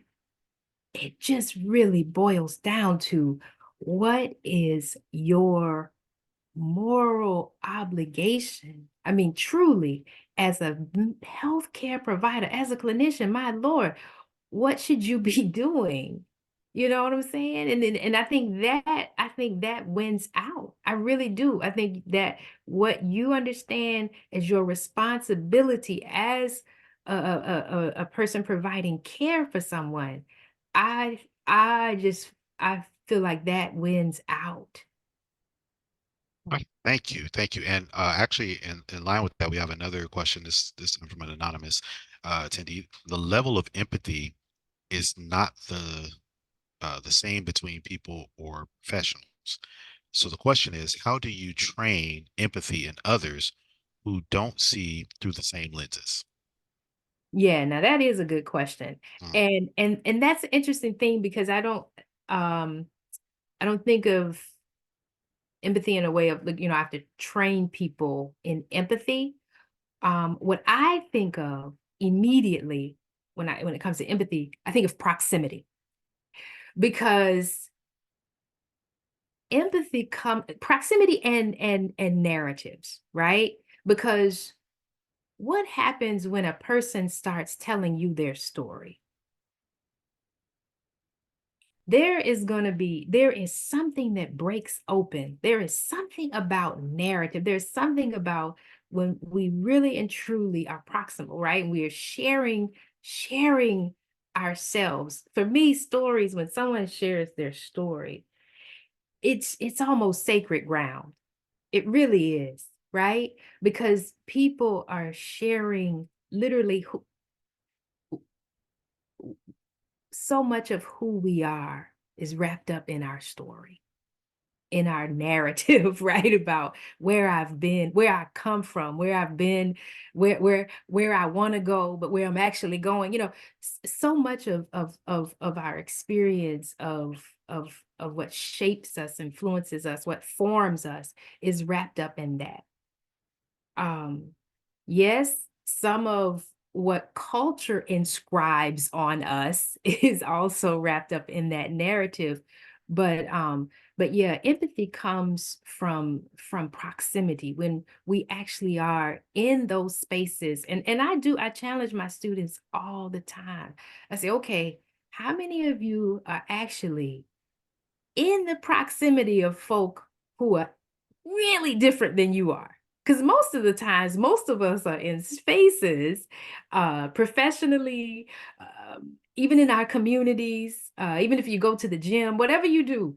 it just really boils down to, what is your moral obligation? I mean, truly, as a healthcare provider, as a clinician, my Lord, what should you be doing? You know what I'm saying? And I think that wins out. I really do. I think that what you understand as your responsibility as a person providing care for someone, I feel like that wins out. Right. Thank you. And actually, in line with that, we have another question. This time from an anonymous attendee. The level of empathy is not the same between people or professionals. So the question is, how do you train empathy in others who don't see through the same lenses? Yeah, now that is a good question. Mm, And that's an interesting thing, because I don't think of empathy in a way of, like, you know, I have to train people in empathy. What I think of immediately when it comes to empathy, I think of proximity, because proximity and narratives, right? Because what happens when a person starts telling you their story? There is something that breaks open. There is something about narrative. There's something about when we really and truly are proximal, right? And we are sharing ourselves. For me, stories, when someone shares their story, it's almost sacred ground. It really is, right? Because people are sharing literally so much of who we are is wrapped up in our story, in our narrative, right? About where I've been, where I come from, where I've been, where I want to go, but where I'm actually going. You know, so much of our experience of what shapes us, influences us, what forms us is wrapped up in that. Yes, some of what culture inscribes on us is also wrapped up in that narrative. But yeah, empathy comes from proximity, when we actually are in those spaces. And I challenge my students all the time. I say, okay, how many of you are actually in the proximity of folk who are really different than you are? Because most of the times, most of us are in spaces, professionally, even in our communities, even if you go to the gym, whatever you do,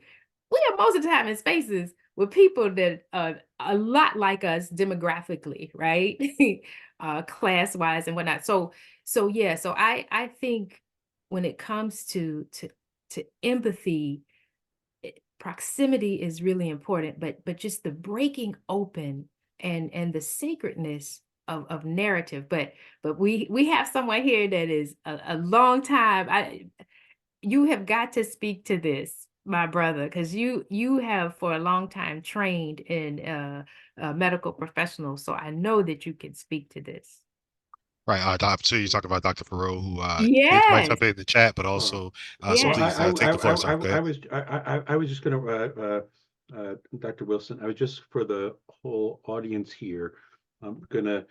we are most of the time in spaces with people that are a lot like us demographically, right? Class-wise and whatnot. So yeah, so I think when it comes to empathy, proximity is really important, but just the breaking open and the sacredness of narrative. But we have someone here that is a long time. You have got to speak to this. my brother, because you have for a long time trained in medical professionals, so I know that you can speak to this. Right. I'm sure you talk about Dr. Farrow, who might Yes, jump in the chat, but Oh. also so yes. Well, please take the floor, sir. Go ahead. I was just going to, Dr. Wilson, I was just for the whole audience here, I'm going to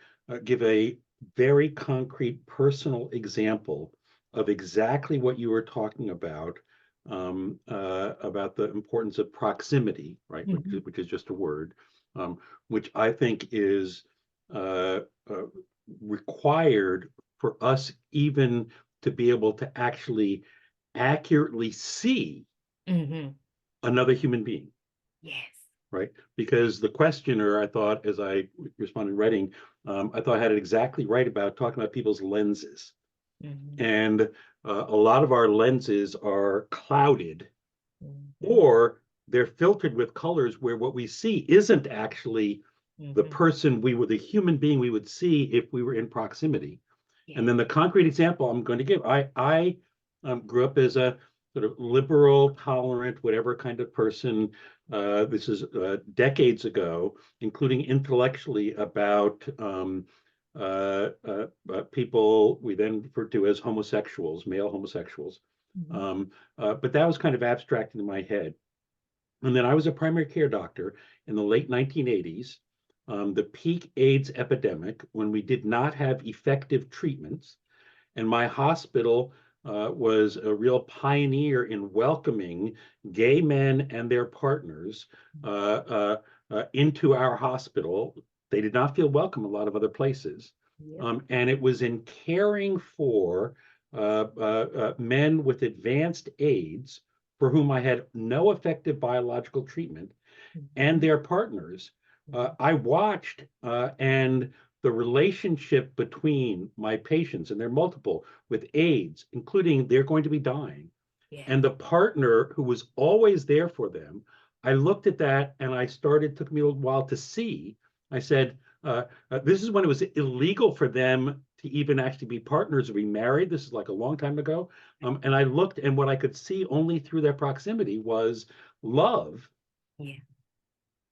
give a very concrete personal example of exactly what you were talking about the importance of proximity, right? Mhm. Which is just a word, which I think is uh, uh, required for us even to be able to actually accurately see Mhm. another human being, Yes. right? Because the questioner, I thought, as I responded in writing, I thought I had it exactly right about talking about people's lenses. Mhm. And a lot of our lenses are clouded, Mhm. or they're filtered with colors where what we see isn't actually the Mhm. person we were, the human being we would see if we were in proximity. And Yes. then the concrete example I'm going to give, I grew up as a sort of liberal, tolerant, whatever kind of person. This is decades ago, including intellectually about people we then referred to as homosexuals, male homosexuals. Mhm. But that was kind of abstract in my head. And then I was a primary care doctor in the late 1980s, the peak AIDS epidemic, when we did not have effective treatments. And my hospital was a real pioneer in welcoming gay men and their partners into our hospital. They did not feel welcome a lot of other places. Yep. And it was in caring for men with advanced AIDS for whom I had no effective biological treatment and Mhm. their partners. Mhm. I watched and the relationship between my patients, and they're multiple, with AIDS, including they're going to be dying, Yes. and the partner who was always there for them. I looked at that and I started, took me a little while to see. I said, this is when it was illegal for them to even actually be partners or be married. This is like a long time ago. And I looked, and what I could see only through their proximity was love, Yeah.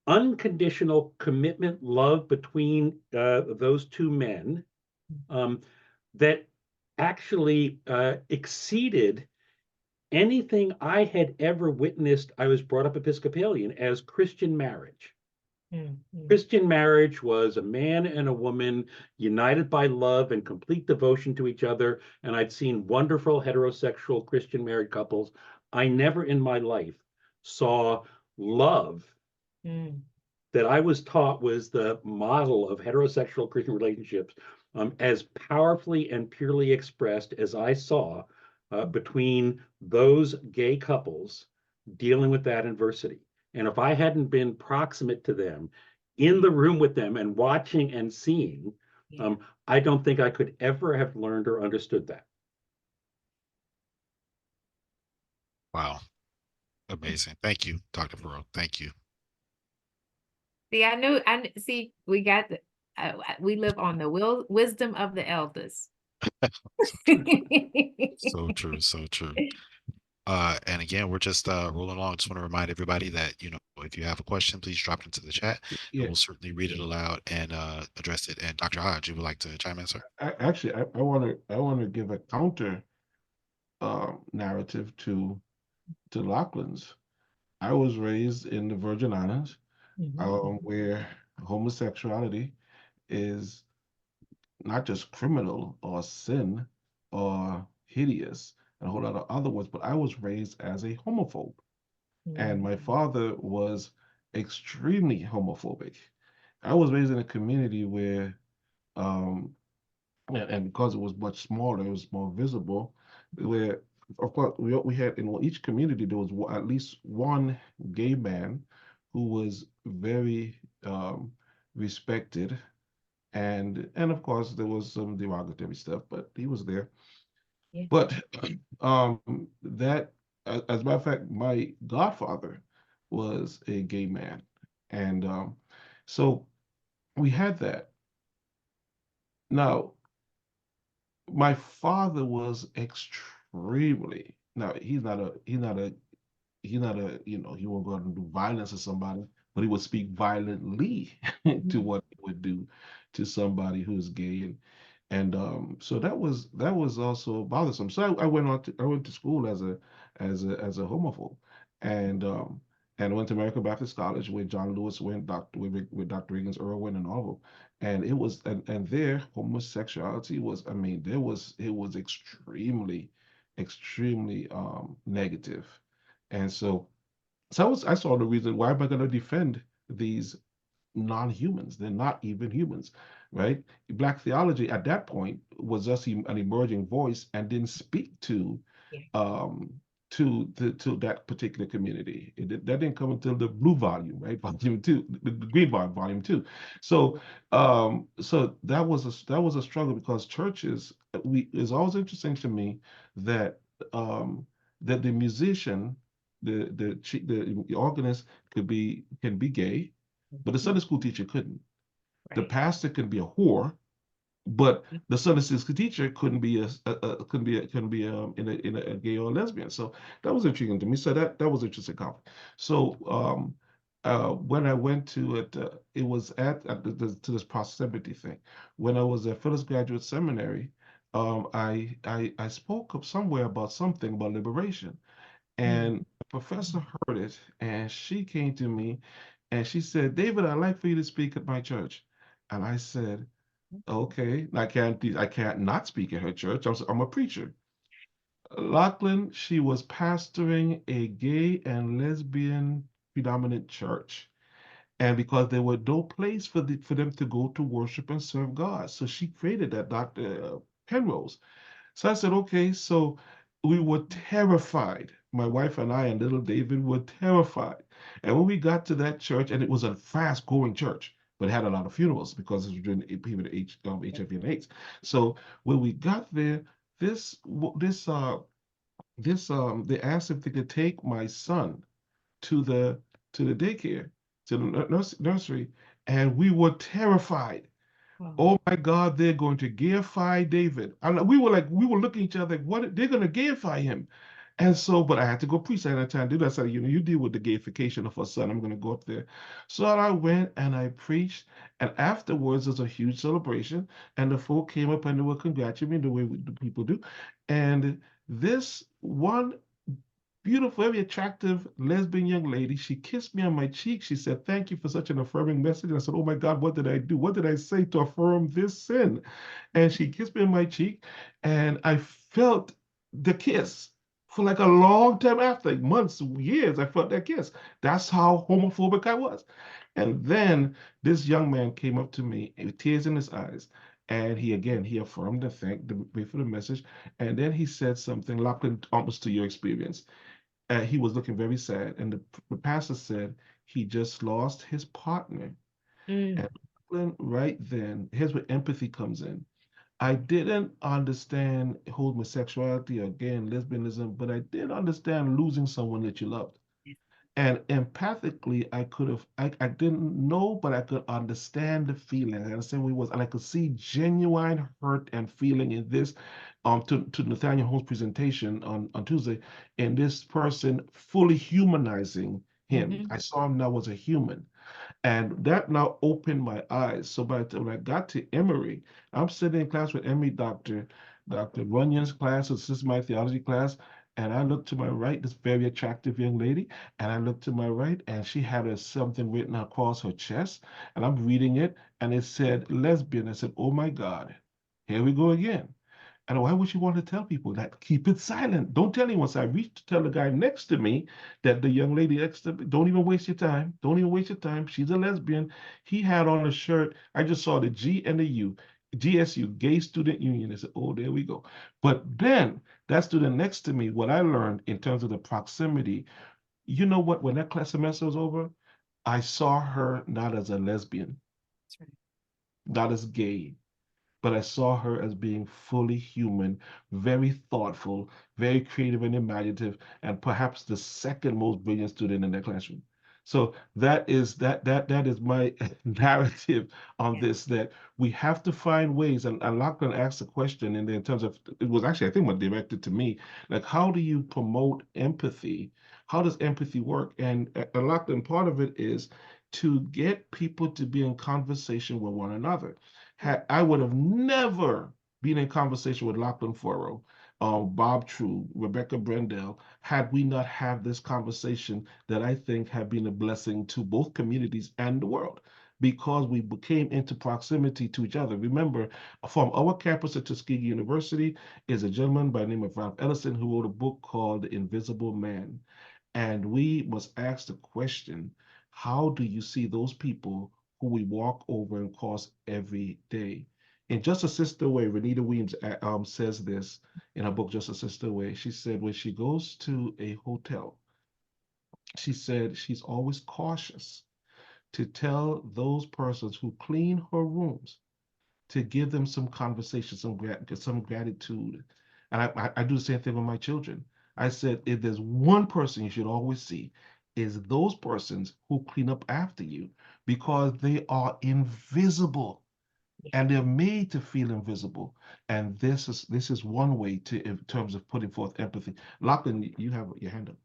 unconditional commitment, love between those two men um, that actually exceeded anything I had ever witnessed. I was brought up Episcopalian as Christian marriage. Mhm. Christian marriage was a man and a woman united by love and complete devotion to each other. And I'd seen wonderful heterosexual Christian married couples. I never in my life saw love Mhm. that I was taught was the model of heterosexual Christian relationships as powerfully and purely expressed as I saw between those gay couples dealing with that adversity. And if I hadn't been proximate to them, in the room with them and watching and seeing, Yeah. I don't think I could ever have learned or understood that. Wow. Amazing. Thank you, Dr. Farrow. Thank you. See, see, we live on the wisdom of the elders. So true. So true. So true. And again, we're just rolling along. Just want to remind everybody that, if you have a question, please drop it into the chat and Yeah, we'll certainly read it aloud and address it. And Dr. Hodge, you would like to chime in, sir? I want to give a counter narrative to Lachlan's. I was raised in the Virgin Islands, Mhm. where homosexuality is not just criminal or sin or hideous and a whole lot of other words, but I was raised as a homophobe. And my Mhm. father was extremely homophobic. I was raised in a community where, um, and because it was much smaller, it was more visible, where, of course, we had in each community, there was at least one gay man who was very respected. And of course, there was some derogatory stuff, but he was there. Yeah. But that, as a matter of fact, my godfather was a gay man, and so we had that. Now, my father was extremely. Now he's not a he's not a, he won't go out and do violence to somebody, but he would speak violently to Mhm. what he would do to somebody who's gay. And so that was also bothersome. So I went to school as a homophobe, and um, and went to American Baptist College where John Lewis went, with Dr. Regan's Irwin and all of them. And it was and there homosexuality was, I mean, it was extremely negative. And so I saw the reason, why am I going to defend these non-humans? They're not even humans, right? Black theology at that point was just an emerging voice and didn't speak Yeah. um, to that particular community. That didn't come until the blue volume, right? Volume two, the green volume two. So that was a struggle, because churches, we it's always interesting to me that um, that the musician, the organist can be gay, but the Mhm. Sunday school teacher couldn't. The Right. pastor can be a whore, but the Sunday school teacher couldn't be a gay or a lesbian. So that was intriguing to me. So that was interesting conflict. So when I went to it, it was to this proximity thing. When I was at Phillips Graduate Seminary, I spoke up somewhere about something about liberation, Mm. and the professor heard it, and she came to me and she said, "David, I'd like for you to speak at my church." And I said, "Okay, I can't not speak at her church. I'm a preacher." Lachlan, she was pastoring a gay and lesbian predominant church. And because there were no place for them to go to worship and serve God. So she created that, Dr. Penrose. So I said, okay. So we were terrified. My wife and I and little David were terrified. And when we got to that church, and it was a fast growing church, but it had a lot of funerals because it was during the period of HIV and AIDS. So when we got there, this this they asked if they could take my son to the daycare, to the nursery, and we were terrified. Wow. Oh my God, they're going to gaify David. We were looking at each other like, what? They're going to gaify him. And so, but I had to go preach. I had time to do that. I said, you deal with the gaification of our son. I'm going to go up there. So I went and I preached. And afterwards, there's a huge celebration. And the folk came up and they were congratulating me the way the people do. And this one beautiful, very attractive lesbian young lady. She kissed me on my cheek. She said, "Thank you for such an affirming message." I said, "Oh my God, what did I do? What did I say to affirm this sin?" And she kissed me on my cheek, and I felt the kiss for like a long time after, like months, years. I felt that kiss. That's how homophobic I was. And then this young man came up to me with tears in his eyes. And he affirmed and thanked me for the message. And then he said something, Lachlan, almost to your experience. He was looking very sad, and the pastor said he just lost his partner. Mm. And right then, here's where empathy comes in. I didn't understand homosexuality or gay and lesbianism, but I did understand losing someone that you loved. And empathically, I didn't know, but I could understand the feeling. I understand what it was, and I could see genuine hurt and feeling in this, to Nathaniel Holmes' presentation on Tuesday, in this person fully humanizing him. Mhm. I saw him now as a human. And that now opened my eyes. So by the time I got to Emory, I'm sitting in class with Emory, Dr. Runyon's class, this is my theology class, and I looked to my right, this very attractive young lady, and I looked to my right, and she had something written across her chest, and I'm reading it, and it said lesbian. I said, "Oh my God, here we go again." And why would you want to tell people that? Keep it silent. Don't tell anyone. So I reached to tell the guy next to me, that the young lady next to me, don't even waste your time. Don't even waste your time. She's a lesbian. He had on a shirt. I just saw the G and the U. GSU, Gay Student Union. I said, oh, there we go. But then that student next to me, what I learned in terms of the proximity, you know what? When that class semester was over, I saw her not as a lesbian, That's right. not as gay, but I saw her as being fully human, very thoughtful, very creative and imaginative, and perhaps the second most brilliant student in their classroom. So that is my narrative on Yeah. this, that we have to find ways, and Lachlan asked a question in terms of, it was actually, I think, what directed to me, like, how do you promote empathy how does empathy work? And Lachlan, part of it is to get people to be in conversation with one another. I would have never been in conversation with Lachlan Furrow, Bob True, Rebecca Brendel, had we not had this conversation that I think have been a blessing to both communities and the world, because we came into proximity to each other. Remember, from our campus at Tuskegee University is a gentleman by the name of Ralph Ellison who wrote a book called The Invisible Man. And we must ask the question, how do you see those people who we walk over and cross every day? In Just a Sister Way, Renita Weems says this in her book, Just a Sister Way. She said when she goes to a hotel, she said she's always cautious to tell those persons who clean her rooms to give them some conversation, some gratitude. And I do the same thing with my children. I said, if there's one person you should always see, is those persons who clean up after you, because they are invisible and they're made to feel invisible. And this is one way to, in terms of putting forth empathy. Lachlan, you have your hand up.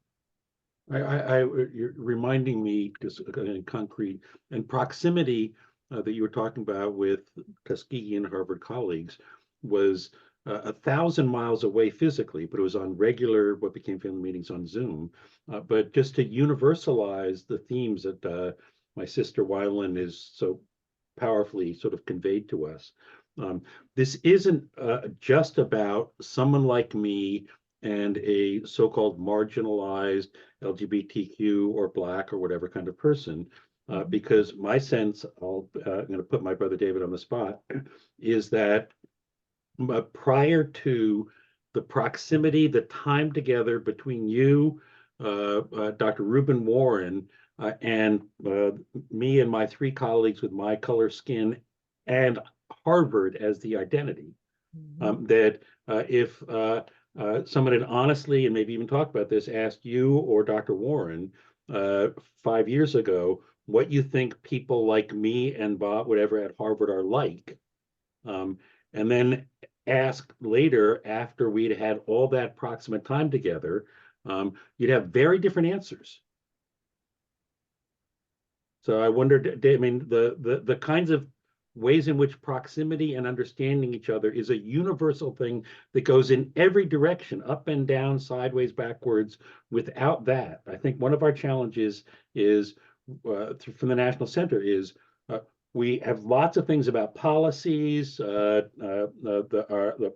You're reminding me, just in concrete and proximity that you were talking about with Tuskegee and Harvard colleagues was 1,000 miles away physically, but it was on regular, what became family meetings on Zoom. But just to universalize the themes that my sister Wylin is so powerfully sort of conveyed to us. This isn't just about someone like me and a so-called marginalized LGBTQ or Black or whatever kind of person, because my sense, I'm going to put my brother David on the spot, is that prior to the proximity, the time together between you, Dr. Reuben Warren, and me and my three colleagues with my color skin and Harvard as the identity, that if someone had honestly, and maybe even talked about this, asked you or Dr. Warren 5 years ago what you think people like me and Bob, whatever, at Harvard are like, and then ask later after we'd had all that proximate time together, you'd have very different answers. So I wondered, I mean, the kinds of ways in which proximity and understanding each other is a universal thing that goes in every direction, up and down, sideways, backwards. Without that, I think one of our challenges is from the National Center is we have lots of things about policies. The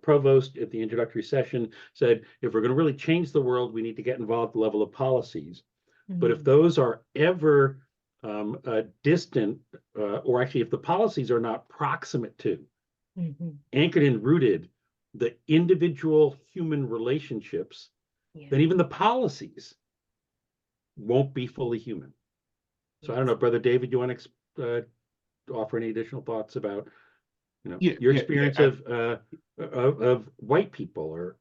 provost at the introductory session said, if we're going to really change the world, we need to get involved at the level of policies. But if those are ever distant, or actually if the policies are not proximate to, anchored and rooted, the individual human relationships, then even the policies won't be fully human. So I don't know, Brother David, you want to offer any additional thoughts about, your experience of white people, or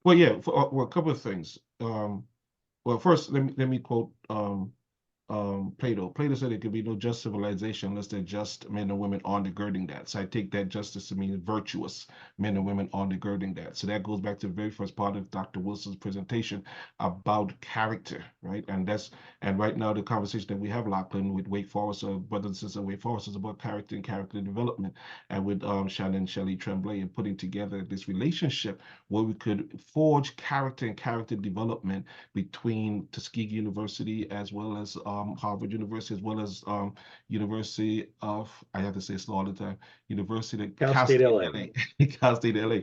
Well, yeah, well, a couple of things. Well, first, let me quote Plato. Plato said there could be no just civilization unless there are just men and women undergirding that. So I take that justice to mean virtuous men and women undergirding that. So that goes back to the very first part of Dr. Wilson's presentation about character, right? And right now the conversation that we have, Lachlan, with Wake Forest, brothers and sisters at Wake Forest, is about character and character development, and with Shannon Shelley Tremblay, and putting together this relationship where we could forge character and character development between Tuskegee University as well as Harvard University, as well as University of, I have to say slow all the time, Cal State LA. Cal State LA.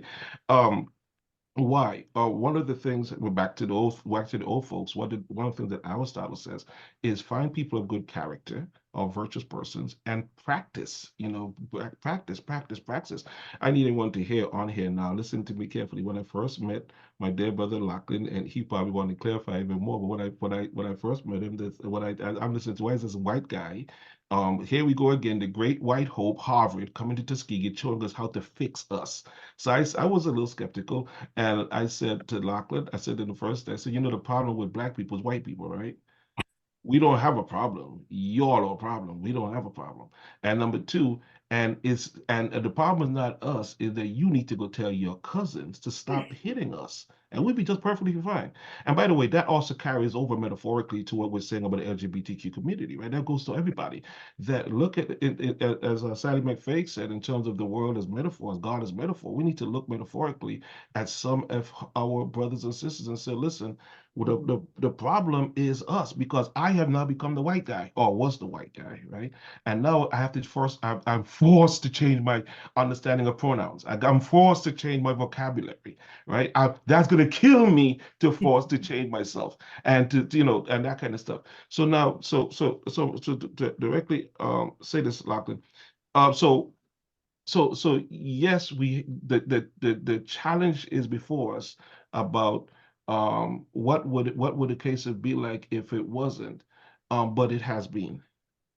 Why? One of the things, we're back to the old folks. One of the things that Aristotle says is find people of good character or virtuous persons and practice. Practice. I need anyone to hear on here now. Listen to me carefully. When I first met my dear brother Lachlan, and he probably wanted to clarify even more, but when I first met him, I'm listening to, why is this white guy? Here we go again, the great white hope, Harvard, coming to Tuskegee, showing us how to fix us. So I was a little skeptical, and I said to Lachlan, I said the problem with Black people is white people, right? We don't have a problem. You're a problem. We don't have a problem. And number two, And the problem is not us, is that you need to go tell your cousins to stop hitting us. And we'd be just perfectly fine. And by the way, that also carries over metaphorically to what we're saying about the LGBTQ community, right? That goes to everybody. That look at it as Sally McFay said, in terms of the world as metaphor, as God as metaphor. We need to look metaphorically at some of our brothers and sisters and say, listen, well, the problem is us, because I have now become the white guy, or was the white guy, right? And now I have to I'm forced to change my understanding of pronouns. I'm forced to change my vocabulary, right? That's going to kill me to force to change myself and and that kind of stuff. So now, to directly say this, Lachlan. So yes, the challenge is before us about what would the case have be like if it wasn't, but it has been,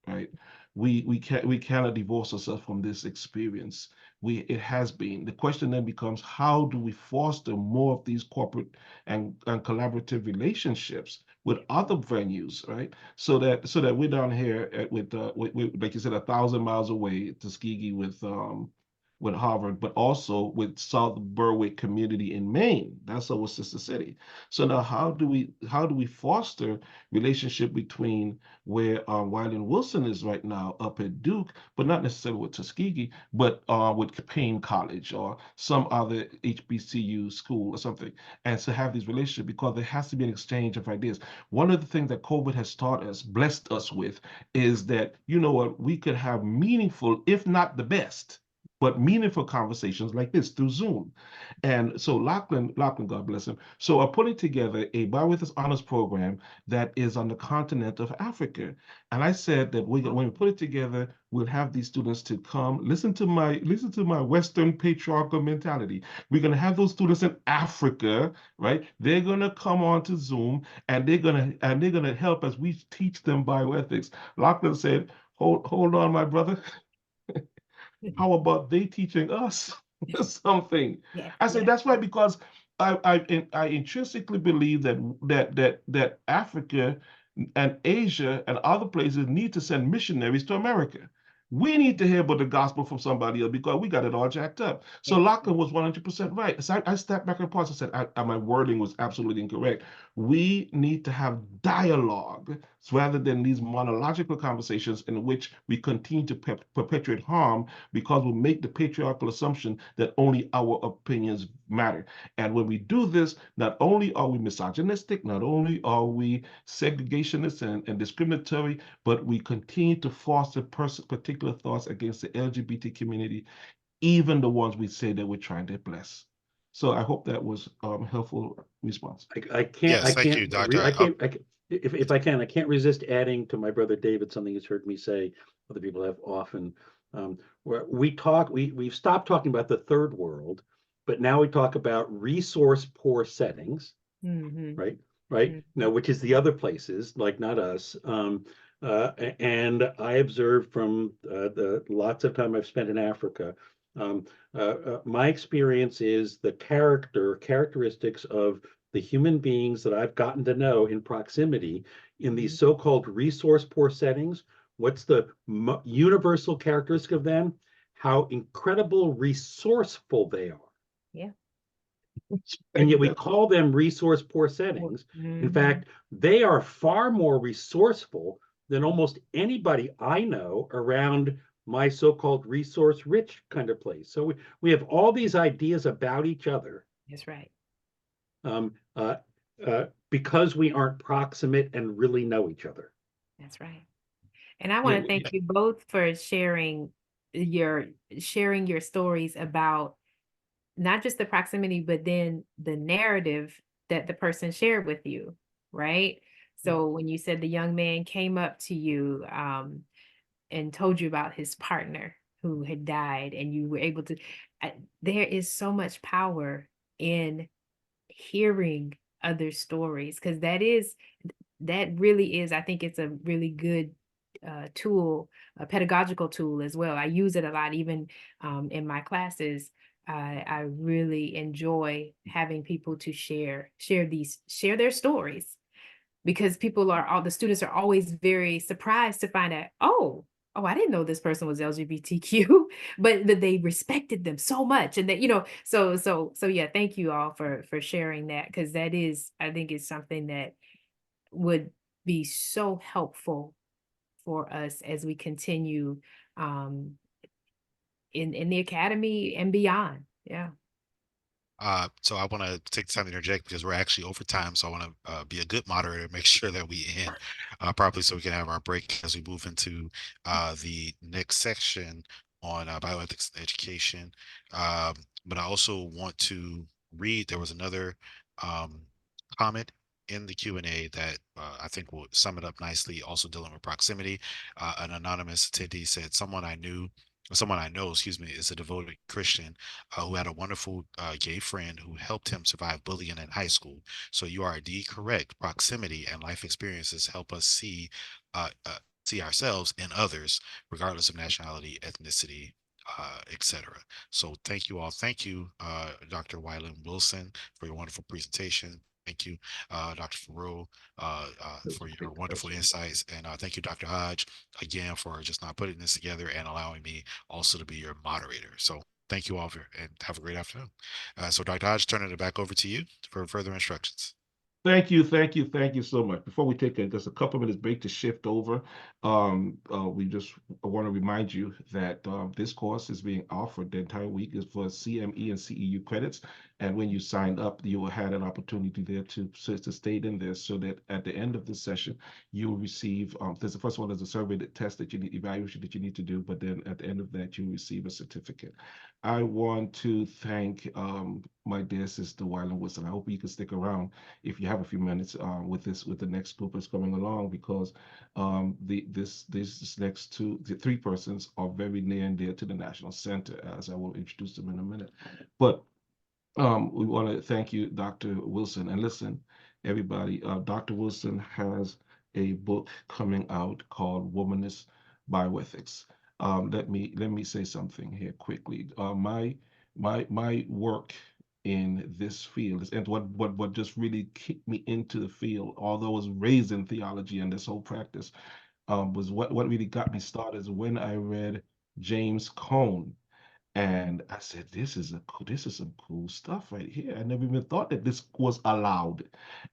right? We cannot divorce ourselves from this experience. It has been. The question then becomes, how do we foster more of these corporate and collaborative relationships with other venues, right? So that we're down here with like you said, 1,000 miles away, Tuskegee with Harvard, but also with South Berwick community in Maine. That's our sister city. So now, how do we foster relationship between where Wylin Wilson is right now up at Duke, but not necessarily with Tuskegee, but with Payne College or some other HBCU school or something, and to have these relationships, because there has to be an exchange of ideas. One of the things that COVID has taught us, blessed us with, is that, you know what, we could have meaningful, if not the best, but meaningful conversations like this through Zoom. And so Lachlan, God bless him, so are putting together a Bioethics Honors Program that is on the continent of Africa. And I said that when we put it together, we'll have these students to come listen to my Western patriarchal mentality. We're going to have those students in Africa, right? They're going to come on to Zoom, and they're going to help as we teach them bioethics. Lachlan said, hold on, my brother. How about they teaching us something? Yeah, I say yeah. that's right, because I intrinsically believe that Africa and Asia and other places need to send missionaries to America. We need to hear about the gospel from somebody else, because we got it all jacked up. So Yes. Lachlan was 100% right. So I stepped back and paused and said, my wording was absolutely incorrect. We need to have dialogue rather than these monological conversations in which we continue to perpetuate harm, because we make the patriarchal assumption that only our opinions matter. And when we do this, not only are we misogynistic, not only are we segregationist and discriminatory, but we continue to foster particular thoughts against the LGBT community, even the ones we say that we're trying to bless. So I hope that was helpful response. I can't, Yes, thank you, Doctor. if I can, I can't resist adding to my brother David something he's heard me say, other people have often. Where we've stopped talking about the third world, but now we talk about resource poor settings, Mm-hmm. right? Right. Now, which is the other places, like not us. And I observed from the lots of time I've spent in Africa, my experience is the characteristics of the human beings that I've gotten to know in proximity in these so-called resource poor settings. What's the universal characteristic of them? How incredible resourceful they are. Yeah. And yet we call them resource poor settings. In fact, they are far more resourceful than almost anybody I know around my so-called resource rich kind of place. So we have all these ideas about each other. That's right. Because we aren't proximate and really know each other. That's right. And I want to thank you both for sharing your stories about not just the proximity, but then the narrative that the person shared with you, right? So when you said the young man came up to you and told you about his partner who had died, and you were able to, there is so much power in hearing other stories, because that really is, I think it's a really good tool, a pedagogical tool as well. I use it a lot, even in my classes. I really enjoy having people to share their stories, because all the students are always very surprised to find out, oh, oh, I didn't know this person was LGBTQ, but that they respected them so much. And that, so yeah, thank you all for sharing that, because that is, I think it's something that would be so helpful for us as we continue um in the academy and beyond. Yeah. So I want to take the time to interject because we're actually over time. So I want to be a good moderator, make sure that we end properly so we can have our break as we move into the next section on bioethics and education. Um, but I also want to read, there was another um, comment in the Q&A that I think will sum it up nicely, also dealing with proximity. An anonymous attendee said, someone I know, excuse me, is a devoted Christian who had a wonderful gay friend who helped him survive bullying in high school. So you are indeed correct. Proximity and life experiences help us see ourselves in others, regardless of nationality, ethnicity, etc. So thank you all. Thank you, Dr. Wylin Wilson, for your wonderful presentation. Thank you, Dr. Farrell, It was for a your big wonderful pleasure. insights. And thank you, Dr. Hodge, again, for just not putting this together and allowing me also to be your moderator. So thank you all and have a great afternoon. So Dr. Hodge, turning it back over to you for further instructions. Thank you so much. Before we take just a couple minutes break to shift over, we just want to remind you that this course is being offered the entire week is for CME and CEU credits, and when you sign up, you will have an opportunity there to stay in there, so that at the end of the session, you will receive. There's first of all, there's a survey test that you need, evaluation that you need to do, but then at the end of that, you receive a certificate. I want to thank my dear sister Wylin Wilson. I hope you can stick around if you have a few minutes with the next group that's coming along, because this next the three persons are very near and dear to the National Center, as I will introduce them in a minute. But we want to thank you, Dr. Wilson. And listen, everybody, Dr. Wilson has a book coming out called Womanist Bioethics. Let me say something here quickly. My work in this field is, and what just really kicked me into the field, although I was raised in theology and this whole practice, was what really got me started is when I read James Cone, and I said, this is some cool stuff right here. I never even thought that this was allowed.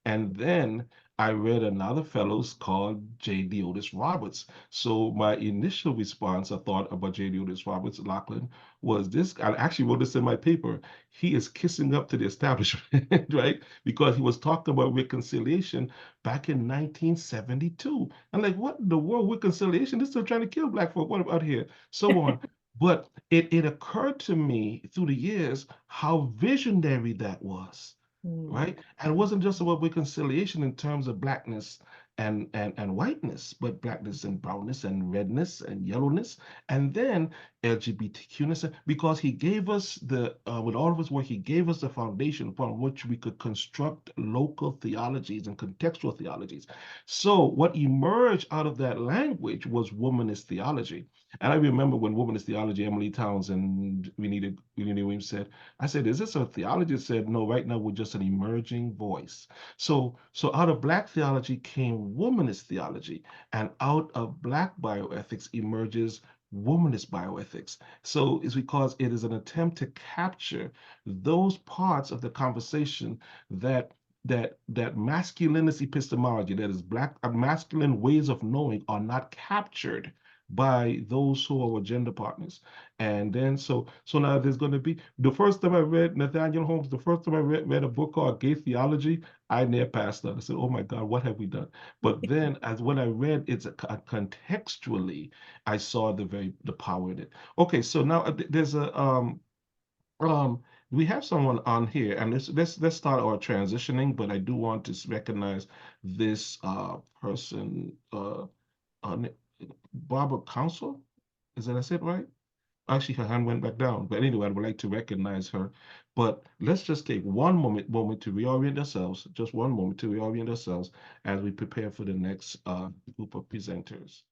And then I read another fellow's called J.D. Otis Roberts. So my initial response, I thought about J.D. Otis Roberts, Lachlan, was this. I actually wrote this in my paper. He is kissing up to the establishment, right? Because he was talking about reconciliation back in 1972. I'm like, what in the world, reconciliation? This is trying to kill black folk. What about here? So on. But it occurred to me through the years how visionary that was, right? And it wasn't just about reconciliation in terms of blackness and whiteness, but blackness and brownness and redness and yellowness, and then LGBTQness, because he gave us with all of his work, he gave us the foundation upon which we could construct local theologies and contextual theologies. So what emerged out of that language was womanist theology. And I remember when womanist theology, Emily Townsend, Renita Williams said, I said, is this a theology? Said, no, right now we're just an emerging voice. So out of black theology came womanist theology, and out of black bioethics emerges womanist bioethics. So it's because it is an attempt to capture those parts of the conversation that masculinist epistemology, that is black masculine ways of knowing, are not captured by those who are gender partners. And then so now there's going to be, the first time I read Nathaniel Holmes, the first time I read a book called Gay Theology, I near passed out. I said, oh my God, what have we done? But then as when I read it contextually, I saw the power in it. Okay, so now there's a um we have someone on here, and let's start our transitioning, but I do want to recognize this person, uh Barbara Council. Is that I said right? Actually, her hand went back down. But anyway, I would like to recognize her. But let's just take one moment to reorient ourselves, just one moment to reorient ourselves as we prepare for the next group of presenters.